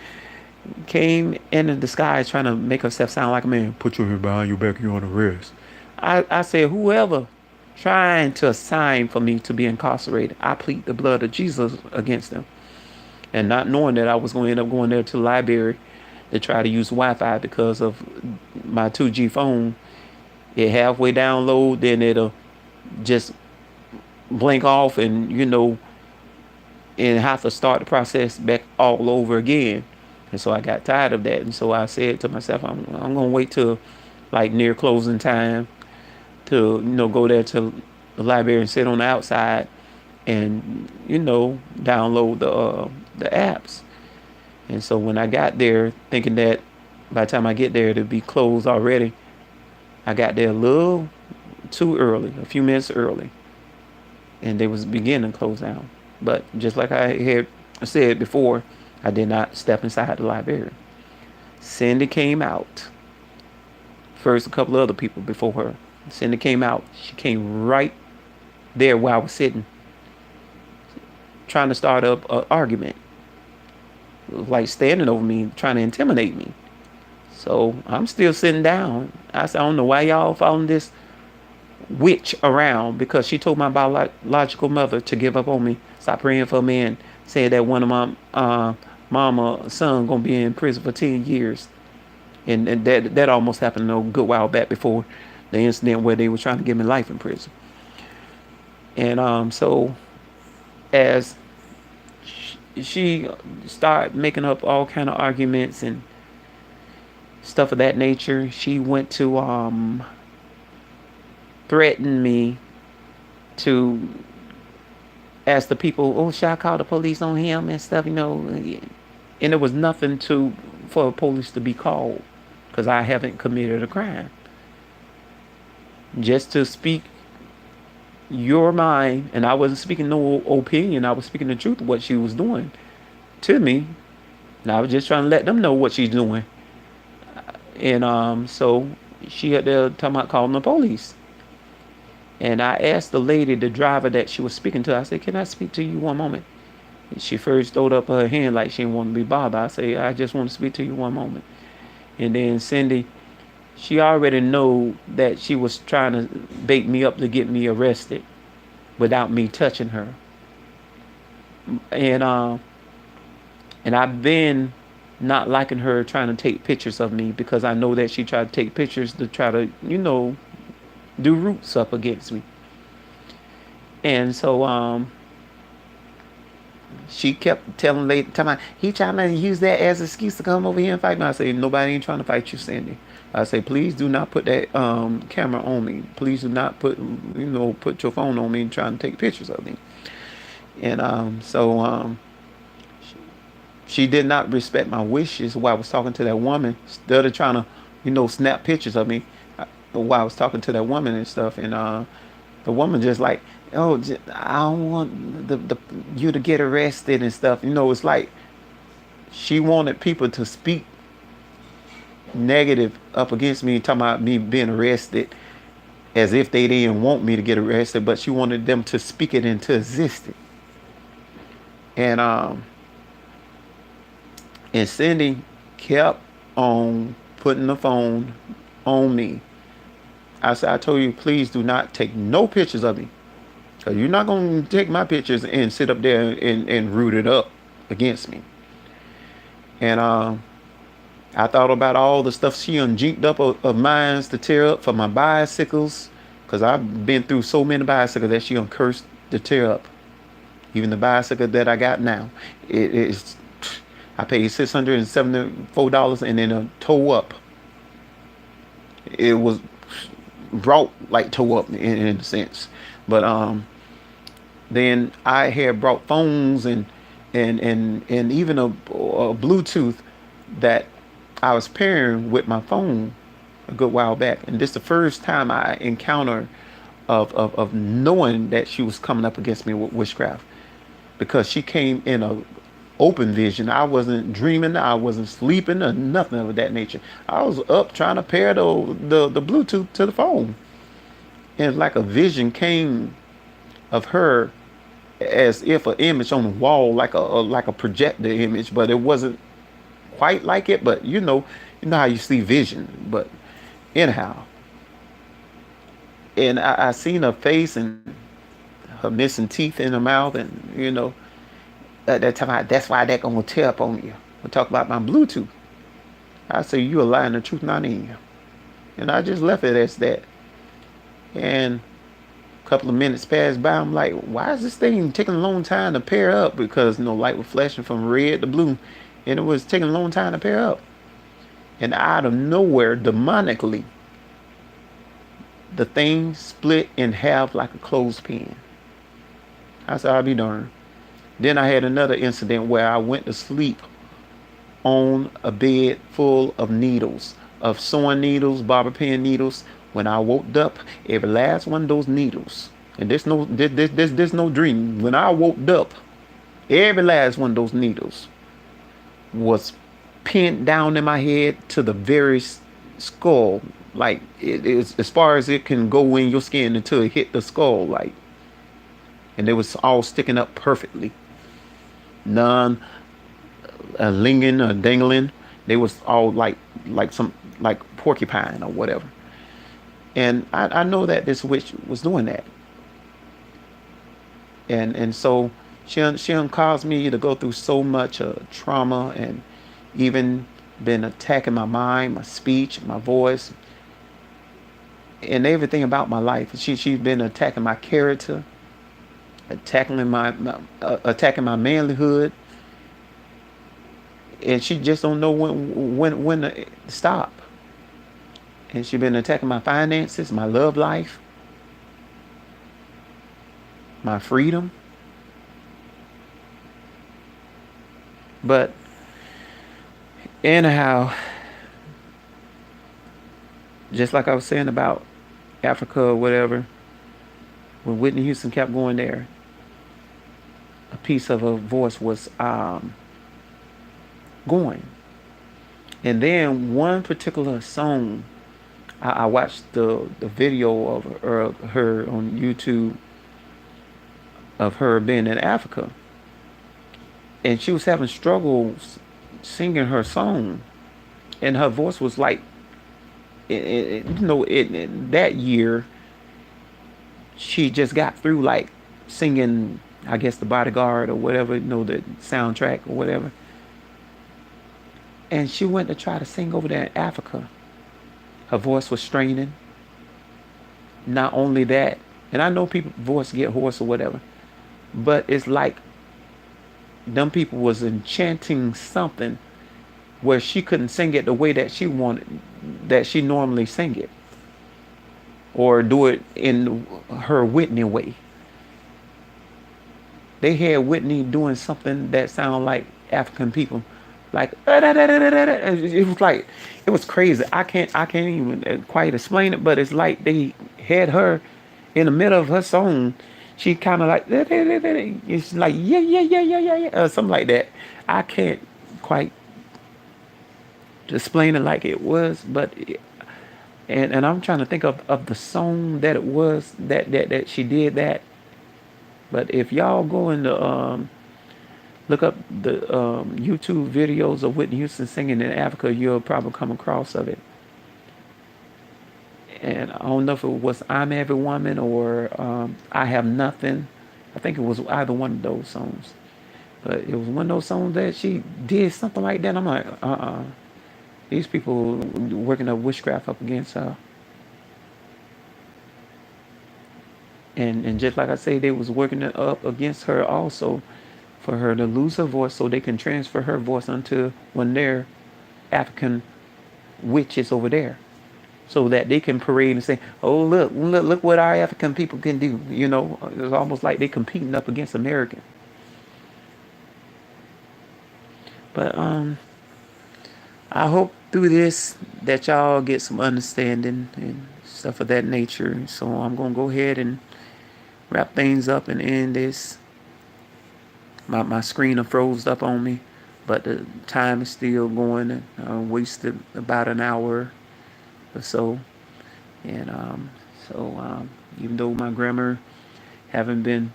came in a disguise trying to make herself sound like a man. Put your hand behind your back, you're on arrest. I said, whoever trying to assign for me to be incarcerated, I plead the blood of Jesus against them. And not knowing that I was going to end up going there to the library to try to use Wi-Fi because of my 2G phone. It halfway download, then it'll just blink off and, and have to start the process back all over again. And so I got tired of that. And so I said to myself, I'm going to wait till like near closing time to, go there to the library and sit on the outside and, download the apps. And so when I got there, thinking that by the time I get there, it'll be closed already, I got there a little too early, a few minutes early. And they was beginning to close down. But just like I had said before, I did not step inside the library. Cindy came out. First, a couple of other people before her. Cindy came out. She came right there where I was sitting, trying to start up an argument. It was like standing over me, trying to intimidate me. So I'm still sitting down. I said, I don't know why y'all following this witch around, because she told my biological mother to give up on me, stop praying for me, and said that one of my mama son gonna be in prison for 10 years. And that almost happened a good while back before the incident where they were trying to give me life in prison. And so as she started making up all kind of arguments and stuff of that nature, she went to threaten me to ask the people, oh, should I call the police on him and stuff, and there was nothing for police to be called because I haven't committed a crime. Just to speak your mind, and I wasn't speaking no opinion, I was speaking the truth of what she was doing to me, and I was just trying to let them know what she's doing. And so she had to talk about calling the police. And I asked the lady, the driver that she was speaking to, I said, can I speak to you one moment? And she first throwed up her hand like she didn't want to be bothered. I said, I just want to speak to you one moment. And then Cindy, she already know that she was trying to bait me up to get me arrested without me touching her. And and I've been not liking her trying to take pictures of me because I know that she tried to take pictures to try to, do roots up against me. And so she kept telling lady, he trying to use that as an excuse to come over here and fight me. I say, nobody ain't trying to fight you, Cindy. I say, please do not put that camera on me. Please do not put your phone on me and trying to take pictures of me. And she did not respect my wishes while I was talking to that woman. Instead of trying to, snap pictures of me while I was talking to that woman and stuff. And the woman just like, oh, I don't want you to get arrested and stuff. It's like she wanted people to speak negative up against me, talking about me being arrested, as if they didn't want me to get arrested, but she wanted them to speak it into existence. And Cindy kept on putting the phone on me. I said, I told you, please do not take no pictures of me. Because you're not going to take my pictures and sit up there and root it up against me. And I thought about all the stuff she unjinked up of mine to tear up for my bicycles. Because I've been through so many bicycles that she uncursed to tear up. Even the bicycle that I got now. It is... I paid $674 and then a toe up. It was brought like toe up in a sense. But then I had brought phones and even a Bluetooth that I was pairing with my phone a good while back. And this is the first time I encountered of knowing that she was coming up against me with witchcraft. Because she came in a open vision. I wasn't dreaming, I wasn't sleeping, or nothing of that nature. I was up trying to pair the Bluetooth to the phone. And like a vision came of her as if an image on the wall, like a projector image, but it wasn't quite like it. But you know how you see vision. But anyhow, and I seen her face and her missing teeth in her mouth, and that time that's why that gonna tear up on you. We'll talk about my Bluetooth. I say you a lie and the truth not in you, and I just left it as that. And a couple of minutes passed by. I'm like, why is this thing taking a long time to pair up? Because light was flashing from red to blue, and it was taking a long time to pair up. And out of nowhere, demonically, the thing split in half like a clothespin. I said, I'll be darned. Then I had another incident where I went to sleep on a bed full of needles, of sewing needles, barber pin needles. When I woke up, every last one of those needles, and there's no dream. When I woke up, every last one of those needles was pinned down in my head to the very skull, like it is as far as it can go in your skin until it hit the skull, like, and it was all sticking up perfectly. None linging or dangling. They was all like some like porcupine or whatever. And I know that this witch was doing that. And so she caused me to go through so much trauma, and even been attacking my mind, my speech, my voice, and everything about my life. She's been attacking my character, attacking my manlyhood, and she just don't know when to stop. And she's been attacking my finances, my love life, my freedom. But anyhow, just like I was saying about Africa or whatever, when Whitney Houston kept going there, a piece of her voice was going. And then one particular song, I watched the video of her on YouTube of her being in Africa, and she was having struggles singing her song, and her voice was like that year she just got through like singing, I guess, The Bodyguard or whatever, the soundtrack or whatever. And she went to try to sing over there in Africa. Her voice was straining. Not only that, and I know people voice get hoarse or whatever, but it's like them people was enchanting something where she couldn't sing it the way that she wanted, that she normally sing it, or do it in her Whitney way. They had Whitney doing something that sounded like African people, like it was like, it was crazy. I can't even quite explain it, but it's like they had her in the middle of her song. She kind of like it's like yeah yeah yeah yeah yeah yeah something like that. I can't quite explain it like it was, but and I'm trying to think of the song that it was that she did that. But if y'all go into look up the YouTube videos of Whitney Houston singing in Africa, you'll probably come across of it. And I don't know if it was "I'm Every Woman" or "I Have Nothing." I think it was either one of those songs. But it was one of those songs that she did something like that. I'm like, these people working up witchcraft up against her. And just like I say, they was working it up against her also, for her to lose her voice so they can transfer her voice onto one of their African witches over there, so that they can parade and say, "Oh, look what our African people can do." It's almost like they competing up against American. But I hope through this that y'all get some understanding and stuff of that nature. So I'm gonna go ahead and wrap things up and end this. My screen froze up on me, but the time is still going. I wasted about an hour or so, and even though my grammar haven't been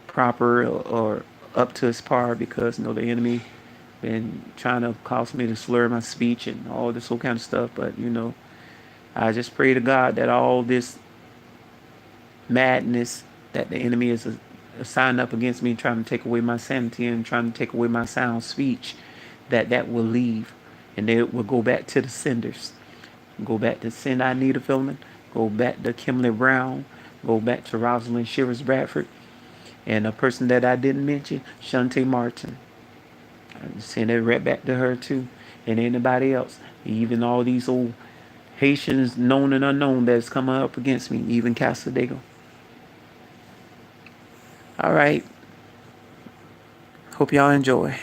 proper or up to its par, because the enemy been trying to cause me to slur my speech and all this whole kind of stuff, but I just pray to God that all this madness that the enemy is assigned up against me, trying to take away my sanity and trying to take away my sound speech, that will leave, and they will go back to the senders. Go back to Send I Need a Filament. Go back to Kimberly Brown. Go back to Rosalind Shivers Bradford. And a person that I didn't mention, Shantae Martin. I send it right back to her too. And anybody else. Even all these old Haitians, known and unknown, that's coming up against me. Even Casadego. All right. Hope y'all enjoy.